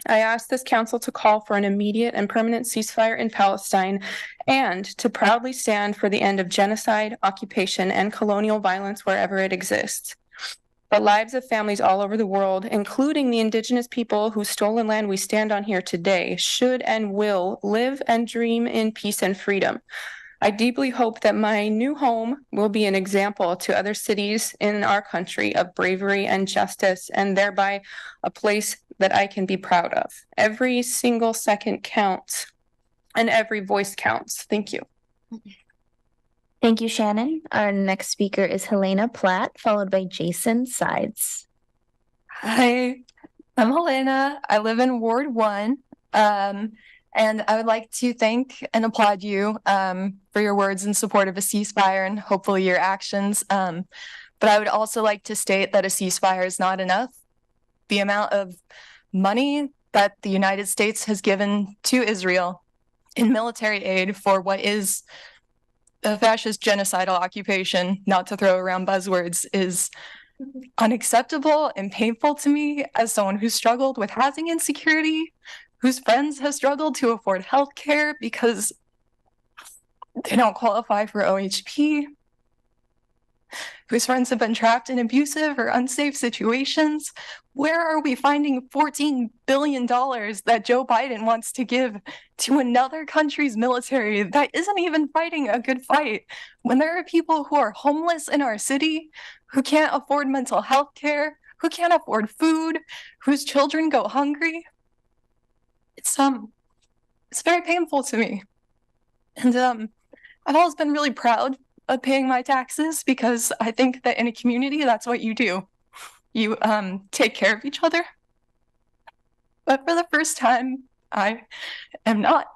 I ask this council to call for an immediate and permanent ceasefire in Palestine and to proudly stand for the end of genocide, occupation, and colonial violence wherever it exists. The lives of families all over the world, including the indigenous people whose stolen land we stand on here today, should and will live and dream in peace and freedom. I deeply hope that my new home will be an example to other cities in our country of bravery and justice, and thereby a place that I can be proud of. Every single second counts, and every voice counts. Thank you. Thank you, Shannon. Our next speaker is Helena Platt, followed by Jason Sides. Hi, I'm Helena. I live in Ward 1. And I would like to thank and applaud you for your words in support of a ceasefire and hopefully your actions. But I would also like to state that a ceasefire is not enough. The amount of money that the United States has given to Israel in military aid for what is a fascist genocidal occupation, not to throw around buzzwords, is unacceptable and painful to me as someone who struggled with housing insecurity, whose friends have struggled to afford health care because they don't qualify for OHP, whose friends have been trapped in abusive or unsafe situations. Where are we finding $14 billion that Joe Biden wants to give to another country's military that isn't even fighting a good fight, when there are people who are homeless in our city, who can't afford mental health care, who can't afford food, whose children go hungry? It's very painful to me. And I've always been really proud of paying my taxes because I think that in a community, that's what you do. You take care of each other. But for the first time, I am not.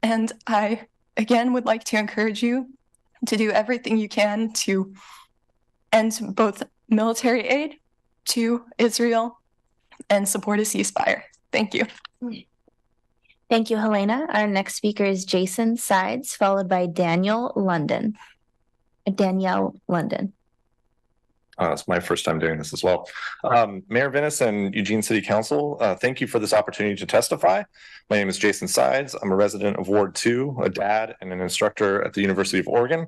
And I, again, would like to encourage you to do everything you can to end both military aid to Israel and support a ceasefire. Thank you. Thank you, Helena. Our next speaker is Jason Sides, followed by Danielle London. It's my first time doing this as well. Mayor Venus and Eugene City Council, thank you for this opportunity to testify. My name is Jason Sides. I'm a resident of Ward 2, a dad and an instructor at the University of Oregon.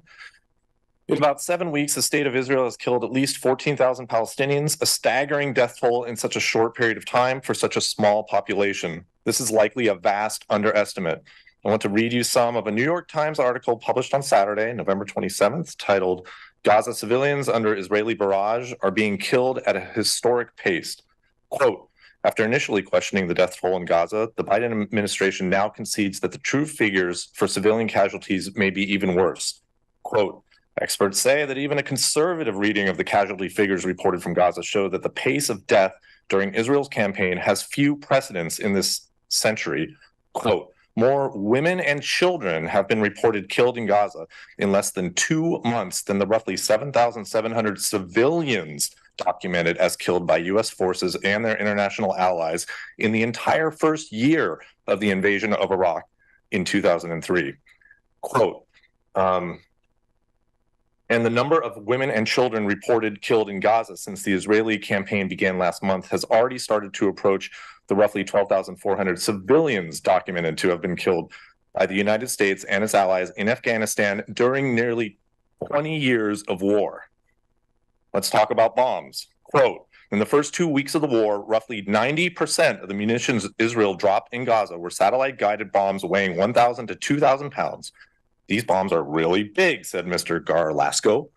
In about 7 weeks, the state of Israel has killed at least 14,000 Palestinians, a staggering death toll in such a short period of time for such a small population. This is likely a vast underestimate. I want to read you some of a New York Times article published on Saturday, November 27th, titled "Gaza Civilians Under Israeli Barrage Are Being Killed at a Historic Pace." Quote, after initially questioning the death toll in Gaza, the Biden administration now concedes that the true figures for civilian casualties may be even worse. Quote, experts say that even a conservative reading of the casualty figures reported from Gaza show that the pace of death during Israel's campaign has few precedents in this century. Quote, more women and children have been reported killed in Gaza in less than 2 months than the roughly 7,700 civilians documented as killed by U.S. forces and their international allies in the entire first year of the invasion of Iraq in 2003. Quote, and the number of women and children reported killed in Gaza since the Israeli campaign began last month has already started to approach the roughly 12,400 civilians documented to have been killed by the United States and its allies in Afghanistan during nearly 20 years of war. Let's talk about bombs. Quote, in the first 2 weeks of the war, roughly 90% of the munitions Israel dropped in Gaza were satellite-guided bombs weighing 1,000 to 2,000 pounds. These bombs are really big, said Mr. Garlasko.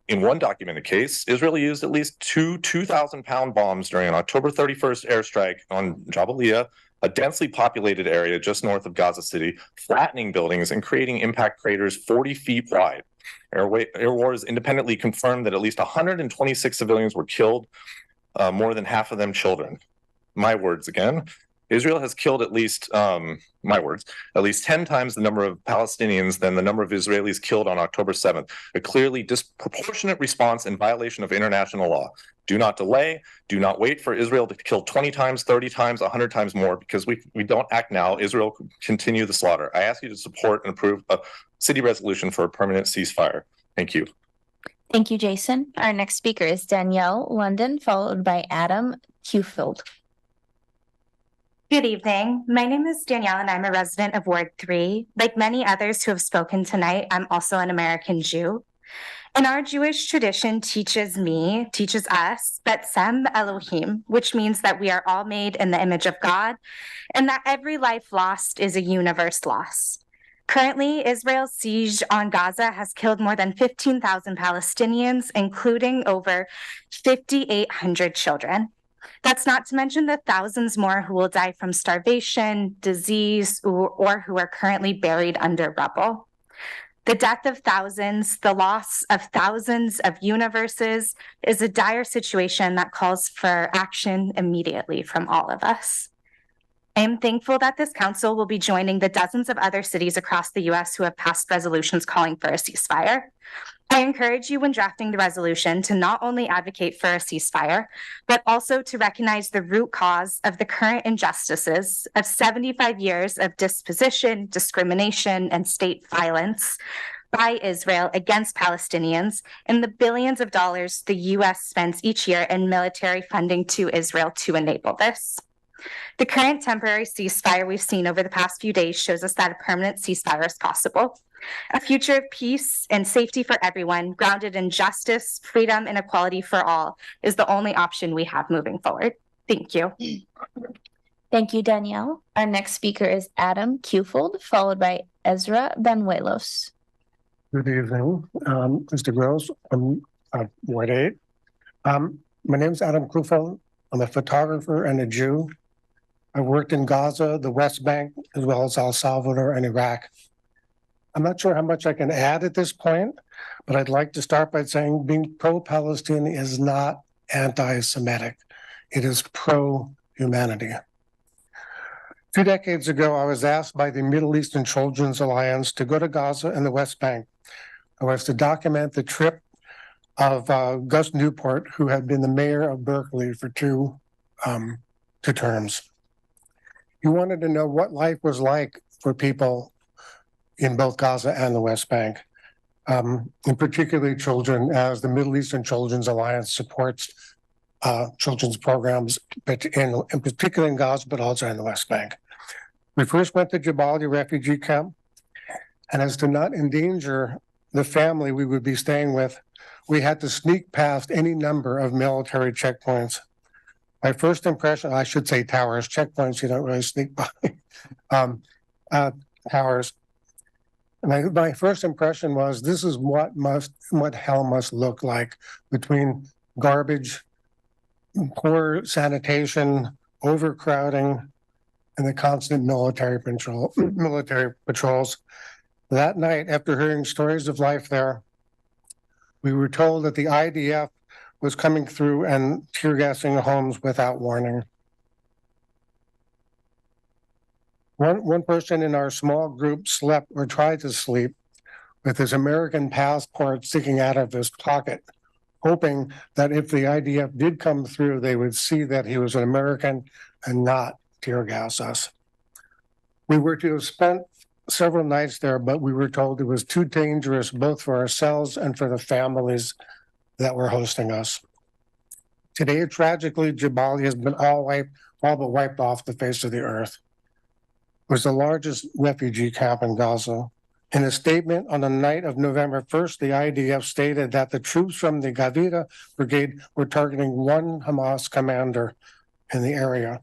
In one documented case, Israel used at least two 2,000-pound bombs during an October 31st airstrike on Jabalia, a densely populated area just north of Gaza City, flattening buildings and creating impact craters 40 feet wide. Air Wars independently confirmed that at least 126 civilians were killed, more than half of them children. My words again. Israel has killed at least, my words, at least 10 times the number of Palestinians than the number of Israelis killed on October 7th, a clearly disproportionate response in violation of international law. Do not delay. Do not wait for Israel to kill 20 times, 30 times, 100 times more, because we don't act now. Israel could continue the slaughter. I ask you to support and approve a city resolution for a permanent ceasefire. Thank you. Thank you, Jason. Our next speaker is Danielle London, followed by Adam Kufield. Good evening. My name is Danielle and I'm a resident of Ward 3. Like many others who have spoken tonight, I'm also an American Jew. And our Jewish tradition teaches us B'Tselem Elohim, which means that we are all made in the image of God and that every life lost is a universe lost. Currently, Israel's siege on Gaza has killed more than 15,000 Palestinians, including over 5,800 children. That's not to mention the thousands more who will die from starvation, disease, or who are currently buried under rubble. The death of thousands, the loss of thousands of universes is a dire situation that calls for action immediately from all of us. I am thankful that this council will be joining the dozens of other cities across the U.S. who have passed resolutions calling for a ceasefire. I encourage you when drafting the resolution to not only advocate for a ceasefire, but also to recognize the root cause of the current injustices of 75 years of disposition, discrimination, and state violence by Israel against Palestinians and the billions of dollars the U.S. spends each year in military funding to Israel to enable this. The current temporary ceasefire we've seen over the past few days shows us that a permanent ceasefire is possible. A future of peace and safety for everyone, grounded in justice, freedom, and equality for all, is the only option we have moving forward. Thank you. Thank you, Danielle. Our next speaker is Adam Kufield, followed by Ezra Benuelos. Good evening, Mr. Gross. I'm Ward 8. My name is Adam Kufield. I'm a photographer and a Jew. I worked in Gaza, the West Bank, as well as El Salvador and Iraq. I'm not sure how much I can add at this point, but I'd like to start by saying being pro-Palestinian is not anti-Semitic. It is pro-humanity. 2 decades ago, I was asked by the Middle Eastern Children's Alliance to go to Gaza and the West Bank. I was to document the trip of Gus Newport, who had been the mayor of Berkeley for two terms. He wanted to know what life was like for people in both Gaza and the West Bank, and particularly children, as the Middle Eastern Children's Alliance supports children's programs, in particular in Gaza, but also in the West Bank. We first went to Jabalia refugee camp, and as to not endanger the family we would be staying with, we had to sneak past any number of military checkpoints. My first impression, I should say towers, checkpoints, you don't really sneak by, towers. And my first impression was this is what hell must look like, between garbage, poor sanitation, overcrowding, and the constant military patrols. That night, after hearing stories of life there, we were told that the IDF was coming through and tear gassing homes without warning. One person in our small group slept or tried to sleep with his American passport sticking out of his pocket, hoping that if the IDF did come through, they would see that he was an American and not tear gas us. We were to have spent several nights there, but we were told it was too dangerous both for ourselves and for the families that were hosting us. Today, tragically, Jabalia has been all but wiped off the face of the earth. It was the largest refugee camp in Gaza. In a statement on the night of November 1st, the IDF stated that the troops from the Gavita Brigade were targeting one Hamas commander in the area.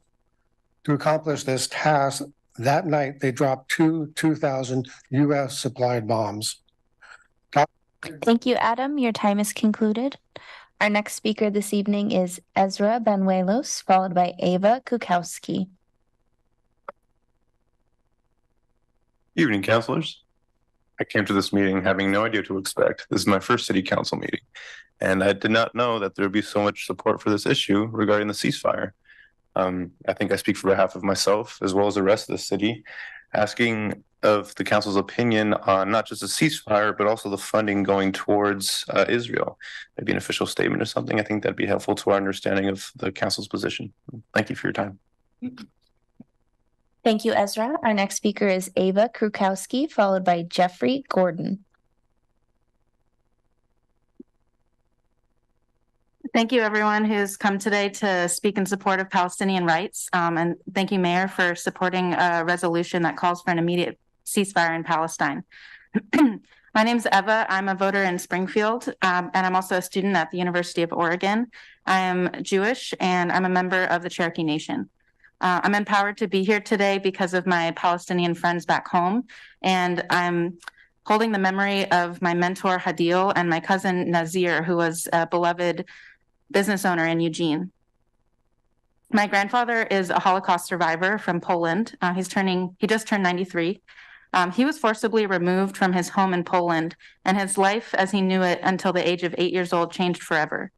To accomplish this task, that night they dropped 2,000 U.S. supplied bombs. Thank you, Adam. Your time is concluded. Our next speaker this evening is Ezra Banuelos, followed by Ava Kukowski. Evening, councilors. I came to this meeting having no idea what to expect. This is my first city council meeting, and I did not know that there would be so much support for this issue regarding the ceasefire. I think I speak for behalf of myself as well as the rest of the city, asking of the council's opinion on not just a ceasefire, but also the funding going towards Israel. Maybe an official statement or something. I think that'd be helpful to our understanding of the council's position. Thank you for your time. Thank you, Ezra. Our next speaker is Ava Krukowski, followed by Jeffrey Gordon. Thank you, everyone who's come today to speak in support of Palestinian rights. And thank you, Mayor, for supporting a resolution that calls for an immediate ceasefire in Palestine. My name is Eva. I'm a voter in Springfield, and I'm also a student at the University of Oregon. I am Jewish, and I'm a member of the Cherokee Nation. I'm empowered to be here today because of my Palestinian friends back home, and I'm holding the memory of my mentor, Hadil, and my cousin, Nazir, who was a beloved business owner in Eugene. My grandfather is a Holocaust survivor from Poland. He just turned 93. He was forcibly removed from his home in Poland, and his life as he knew it until the age of 8 years old changed forever.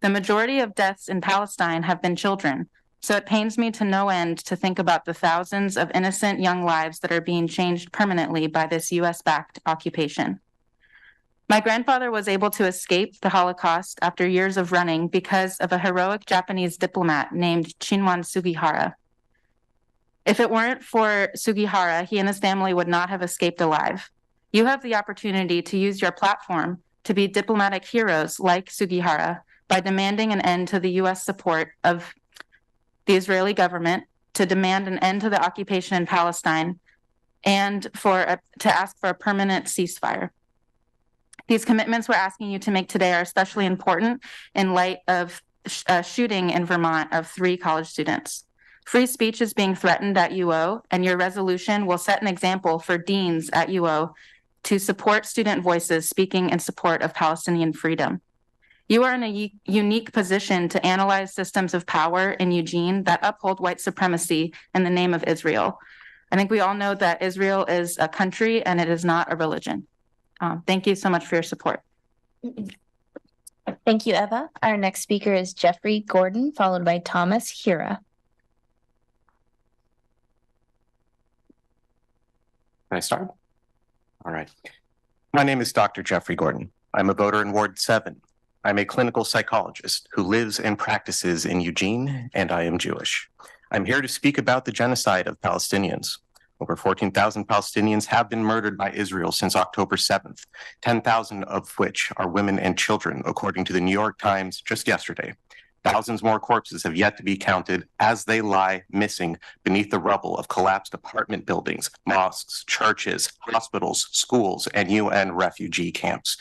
The majority of deaths in Palestine have been children, so it pains me to no end to think about the thousands of innocent young lives that are being changed permanently by this US-backed occupation. My grandfather was able to escape the Holocaust after years of running because of a heroic Japanese diplomat named Shinwan Sugihara. If it weren't for Sugihara, he and his family would not have escaped alive. You have the opportunity to use your platform to be diplomatic heroes like Sugihara by demanding an end to the US support of the Israeli government, to demand an end to the occupation in Palestine, and to ask for a permanent ceasefire. These commitments we're asking you to make today are especially important in light of a shooting in Vermont of 3 college students. Free speech is being threatened at UO, and your resolution will set an example for deans at UO to support student voices speaking in support of Palestinian freedom. You are in a unique position to analyze systems of power in Eugene that uphold white supremacy in the name of Israel. I think we all know that Israel is a country and it is not a religion. Thank you so much for your support. Thank you, Eva. Our next speaker is Jeffrey Gordon, followed by Thomas Hira. Can I start? All right. My name is Dr. Jeffrey Gordon. I'm a voter in Ward 7. I'm a clinical psychologist who lives and practices in Eugene, and I am Jewish. I'm here to speak about the genocide of Palestinians. Over 14,000 Palestinians have been murdered by Israel since October 7th, 10,000 of which are women and children, according to the New York Times just yesterday. Thousands more corpses have yet to be counted as they lie missing beneath the rubble of collapsed apartment buildings, mosques, churches, hospitals, schools, and UN refugee camps.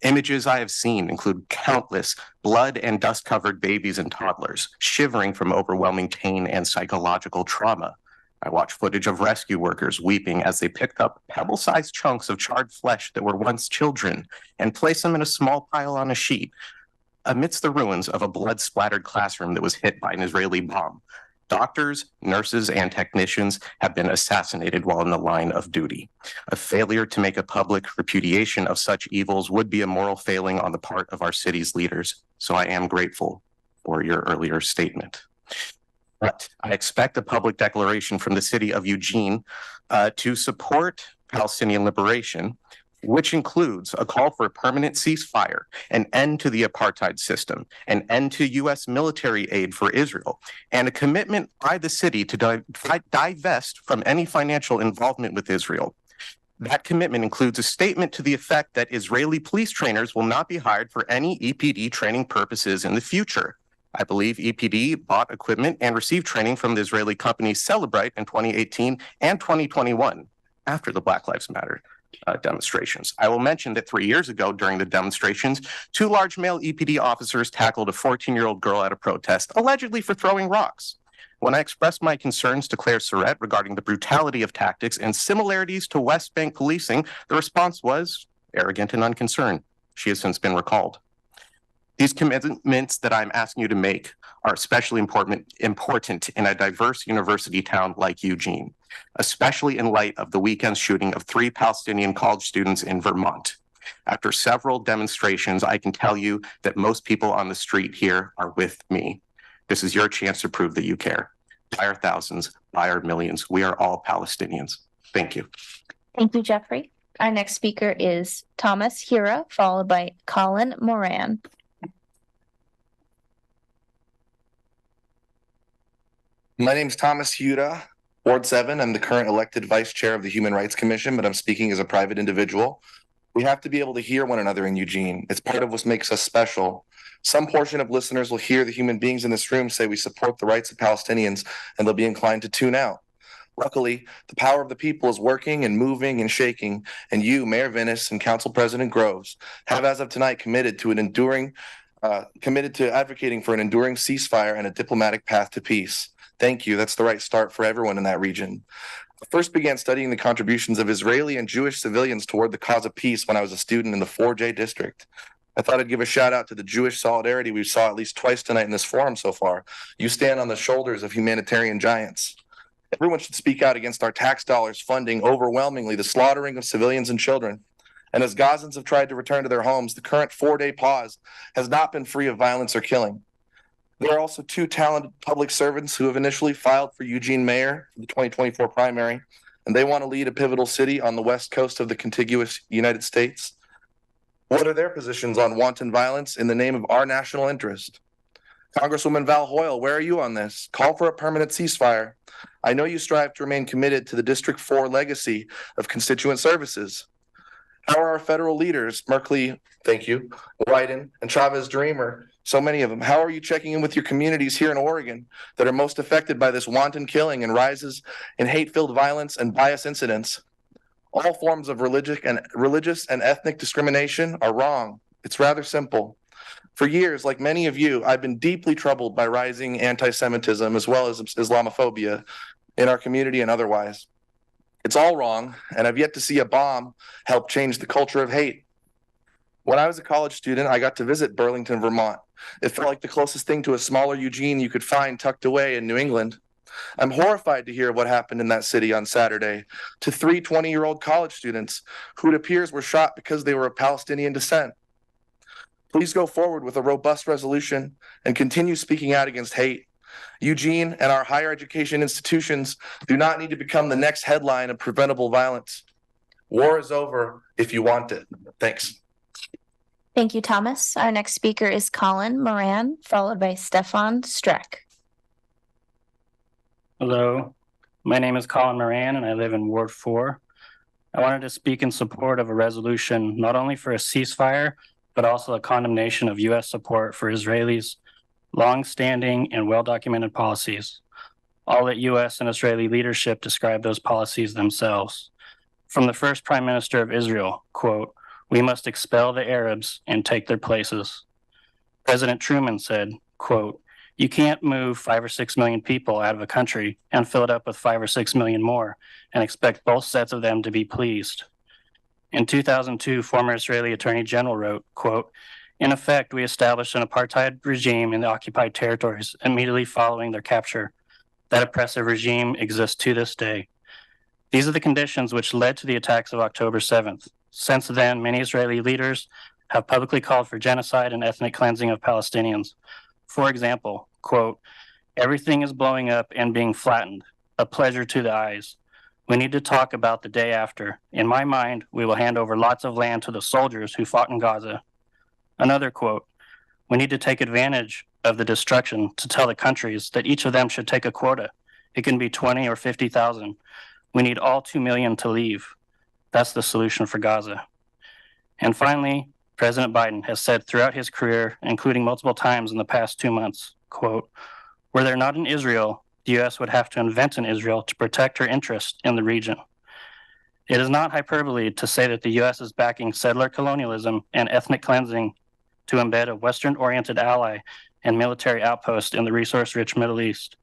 Images I have seen include countless blood and dust-covered babies and toddlers shivering from overwhelming pain and psychological trauma. I watched footage of rescue workers weeping as they picked up pebble-sized chunks of charred flesh that were once children and placed them in a small pile on a sheet amidst the ruins of a blood-splattered classroom that was hit by an Israeli bomb. Doctors, nurses, and technicians have been assassinated while in the line of duty. A failure to make a public repudiation of such evils would be a moral failing on the part of our city's leaders, so I am grateful for your earlier statement. But I expect a public declaration from the city of Eugene to support Palestinian liberation, which includes a call for a permanent ceasefire, an end to the apartheid system, an end to U.S. military aid for Israel, and a commitment by the city to divest from any financial involvement with Israel. That commitment includes a statement to the effect that Israeli police trainers will not be hired for any EPD training purposes in the future. I believe EPD bought equipment and received training from the Israeli company Celebrite in 2018 and 2021 after the Black Lives Matter demonstrations. I will mention that 3 years ago during the demonstrations, 2 large male EPD officers tackled a 14-year-old girl at a protest, allegedly for throwing rocks. When I expressed my concerns to Claire Surratt regarding the brutality of tactics and similarities to West Bank policing, the response was arrogant and unconcerned. She has since been recalled. These commitments that I'm asking you to make are especially important in a diverse university town like Eugene, especially in light of the weekend shooting of 3 Palestinian college students in Vermont. After several demonstrations, I can tell you that most people on the street here are with me. This is your chance to prove that you care. By our thousands, by our millions, we are all Palestinians. Thank you. Thank you, Jeffrey. Our next speaker is Thomas Hira, followed by Colin Moran. My name is Thomas Hira, Ward 7. I'm the current elected vice chair of the Human Rights Commission, but I'm speaking as a private individual. We have to be able to hear one another in Eugene. It's part of what makes us special. Some portion of listeners will hear the human beings in this room say we support the rights of Palestinians, and they'll be inclined to tune out. Luckily, the power of the people is working and moving and shaking, and you, Mayor Vinnis and Council President Groves, have as of tonight committed to advocating for an enduring ceasefire and a diplomatic path to peace. Thank you. That's the right start for everyone in that region. I first began studying the contributions of Israeli and Jewish civilians toward the cause of peace when I was a student in the 4J district. I thought I'd give a shout out to the Jewish solidarity we saw at least twice tonight in this forum so far. You stand on the shoulders of humanitarian giants. Everyone should speak out against our tax dollars funding overwhelmingly the slaughtering of civilians and children. And as Gazans have tried to return to their homes, the current 4-day pause has not been free of violence or killing. There are also 2 talented public servants who have initially filed for Eugene mayor for the 2024 primary, and they want to lead a pivotal city on the west coast of the contiguous United States. What are their positions on wanton violence in the name of our national interest? Congresswoman Val Hoyle, where are you on this? Call for a permanent ceasefire. I know you strive to remain committed to the District 4 legacy of constituent services. How are our federal leaders, Merkley, thank you, Wyden, and Chavez Dreamer, so many of them, how are you checking in with your communities here in Oregon that are most affected by this wanton killing and rises in hate-filled violence and bias incidents? All forms of religious and ethnic discrimination are wrong. It's rather simple. For years, like many of you, I've been deeply troubled by rising anti-Semitism as well as Islamophobia in our community and otherwise. It's all wrong, and I've yet to see a bomb help change the culture of hate. When I was a college student, I got to visit Burlington, Vermont. It felt like the closest thing to a smaller Eugene you could find tucked away in New England. I'm horrified to hear what happened in that city on Saturday to 3 20-year-old college students who it appears were shot because they were of Palestinian descent. Please go forward with a robust resolution and continue speaking out against hate. Eugene and our higher education institutions do not need to become the next headline of preventable violence. War is over if you want it. Thanks. Thank you, Thomas. Our next speaker is Colin Moran, followed by Stefan Streck. Hello, my name is Colin Moran and I live in Ward 4. I wanted to speak in support of a resolution not only for a ceasefire, but also a condemnation of U.S. support for Israelis long-standing and well-documented policies. I'll let U.S. and Israeli leadership describe those policies themselves. From the first Prime Minister of Israel, quote, "We must expel the Arabs and take their places." President Truman said, quote, "You can't move 5 or 6 million people out of a country and fill it up with 5 or 6 million more and expect both sets of them to be pleased." In 2002, former Israeli Attorney General wrote, quote, "In effect, we established an apartheid regime in the occupied territories immediately following their capture. That oppressive regime exists to this day. These are the conditions which led to the attacks of October 7th. Since then, many Israeli leaders have publicly called for genocide and ethnic cleansing of Palestinians. For example, quote, "Everything is blowing up and being flattened, a pleasure to the eyes. We need to talk about the day after. In my mind, we will hand over lots of land to the soldiers who fought in Gaza." Another quote, "We need to take advantage of the destruction to tell the countries that each of them should take a quota. It can be 20 or 50,000. We need all 2 million to leave. That's the solution for Gaza." And finally, President Biden has said throughout his career, including multiple times in the past 2 months, quote, "Were there not an Israel, the U.S. would have to invent an Israel to protect her interest in the region." It is not hyperbole to say that the U.S. is backing settler colonialism and ethnic cleansing to embed a Western-oriented ally and military outpost in the resource-rich Middle East.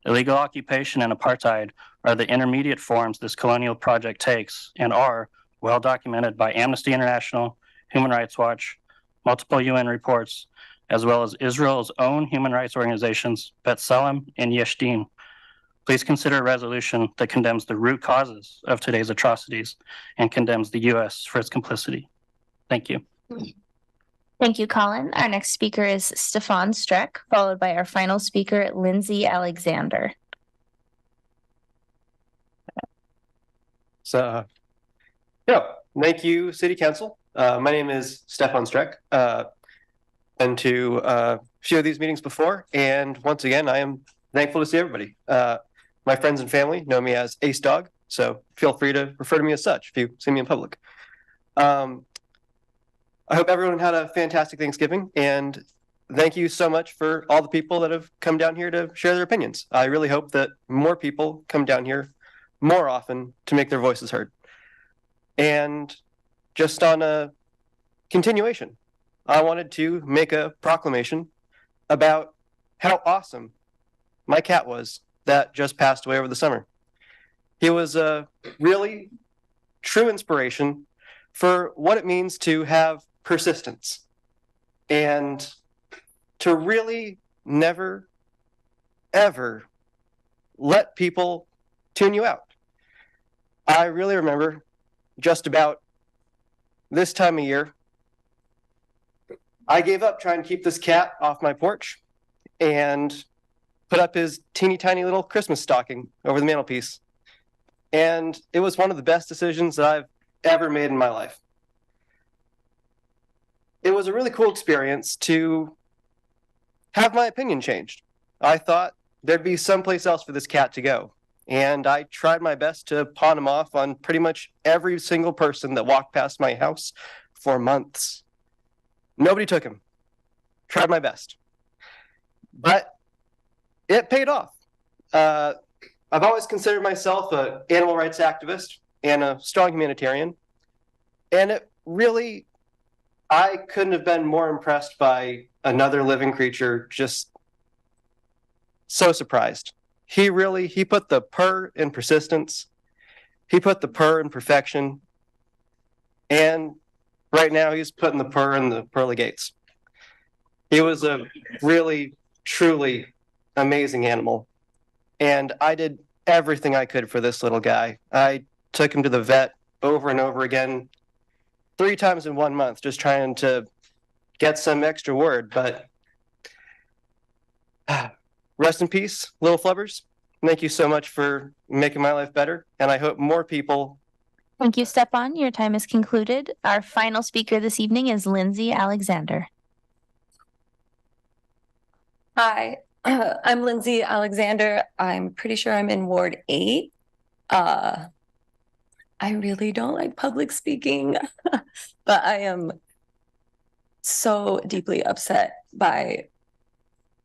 Illegal occupation and apartheid are the intermediate forms this colonial project takes and are well documented by Amnesty International, Human Rights Watch, multiple UN reports, as well as Israel's own human rights organizations, B'Tselem and Yesh Din. Please consider a resolution that condemns the root causes of today's atrocities and condemns the U.S. for its complicity. Thank you. Thank you, Colin. Our next speaker is Stefan Streck, followed by our final speaker, Lindsay Alexander. So, thank you, City Council. My name is Stefan Streck. Been to a few of these meetings before, and once again, I am thankful to see everybody. My friends and family know me as Ace Dog, so feel free to refer to me as such if you see me in public. I hope everyone had a fantastic Thanksgiving, and thank you so much for all the people that have come down here to share their opinions. I really hope that more people come down here more often to make their voices heard. And just on a continuation, I wanted to make a proclamation about how awesome my cat was that just passed away over the summer. He was a really true inspiration for what it means to have persistence and to really never, ever let people tune you out. I really remember just about this time of year, I gave up trying to keep this cat off my porch and put up his teeny tiny little Christmas stocking over the mantelpiece. And it was one of the best decisions that I've ever made in my life. It was a really cool experience to have my opinion changed. I thought there'd be someplace else for this cat to go. And I tried my best to pawn him off on pretty much every single person that walked past my house for months. Nobody took him. Tried my best. But it paid off. I've always considered myself an animal rights activist and a strong humanitarian. And it really, I couldn't have been more impressed by another living creature, just so surprised. He put the purr in persistence. He put the purr in perfection. And right now he's putting the purr in the pearly gates. He was a really, truly amazing animal. And I did everything I could for this little guy. I took him to the vet over and over again, 3 times in 1 month, just trying to get some extra word. But rest in peace, little flubbers. Thank you so much for making my life better. And I hope more people. Thank you, Stepan. Your time is concluded. Our final speaker this evening is Lindsay Alexander. Hi, I'm Lindsay Alexander. I'm pretty sure I'm in Ward 8. I really don't like public speaking, but I am so deeply upset by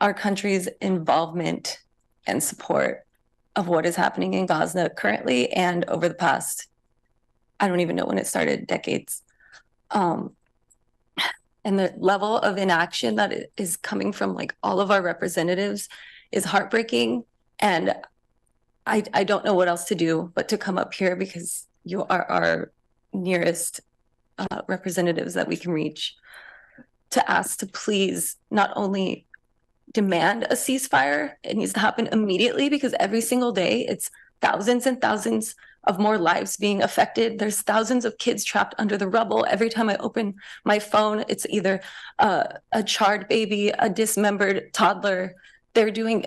our country's involvement and support of what is happening in Gaza currently and over the past, I don't even know when it started, decades. And the level of inaction that is coming from like all of our representatives is heartbreaking. And I don't know what else to do but to come up here because you are our nearest representatives that we can reach, to ask to please not only demand a ceasefire, it needs to happen immediately, because every single day it's thousands and thousands of more lives being affected. There's thousands of kids trapped under the rubble. Every time I open my phone, it's either a charred baby, a dismembered toddler. They're doing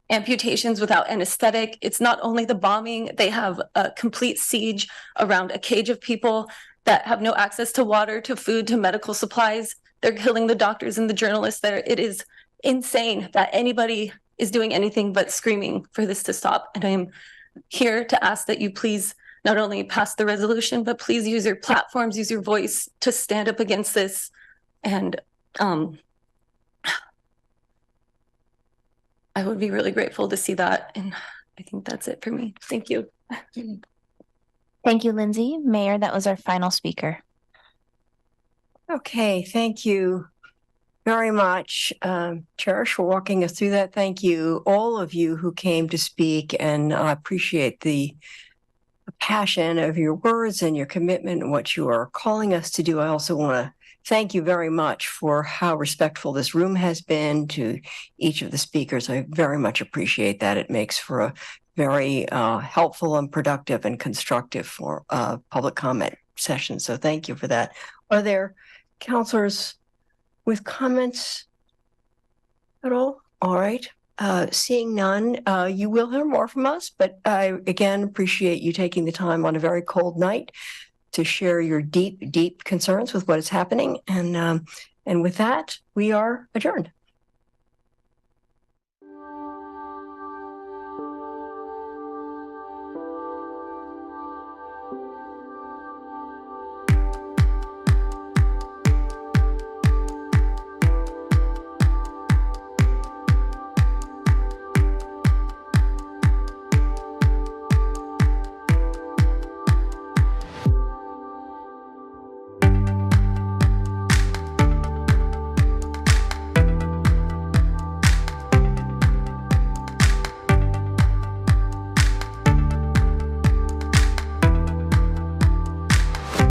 amputations without anesthetic. It's not only the bombing, they have a complete siege around a cage of people that have no access to water, to food, to medical supplies. They're killing the doctors and the journalists there. It is insane that anybody is doing anything but screaming for this to stop. And I am here to ask that you please not only pass the resolution, but please use your platforms, use your voice to stand up against this. And I would be really grateful to see that. And I think that's it for me. Thank you. Thank you, Lindsay. Mayor, that was our final speaker. Okay, thank you very much, Cherish, for walking us through that. Thank you, all of you who came to speak, and I appreciate the passion of your words and your commitment and what you are calling us to do. I also want to thank you very much for how respectful this room has been to each of the speakers. I very much appreciate that. It makes for a very helpful and productive and constructive for public comment session. So thank you for that. Are there counselors with comments at all? All right. Seeing none, you will hear more from us, but I again appreciate you taking the time on a very cold night to share your deep, deep concerns with what is happening. And with that, we are adjourned.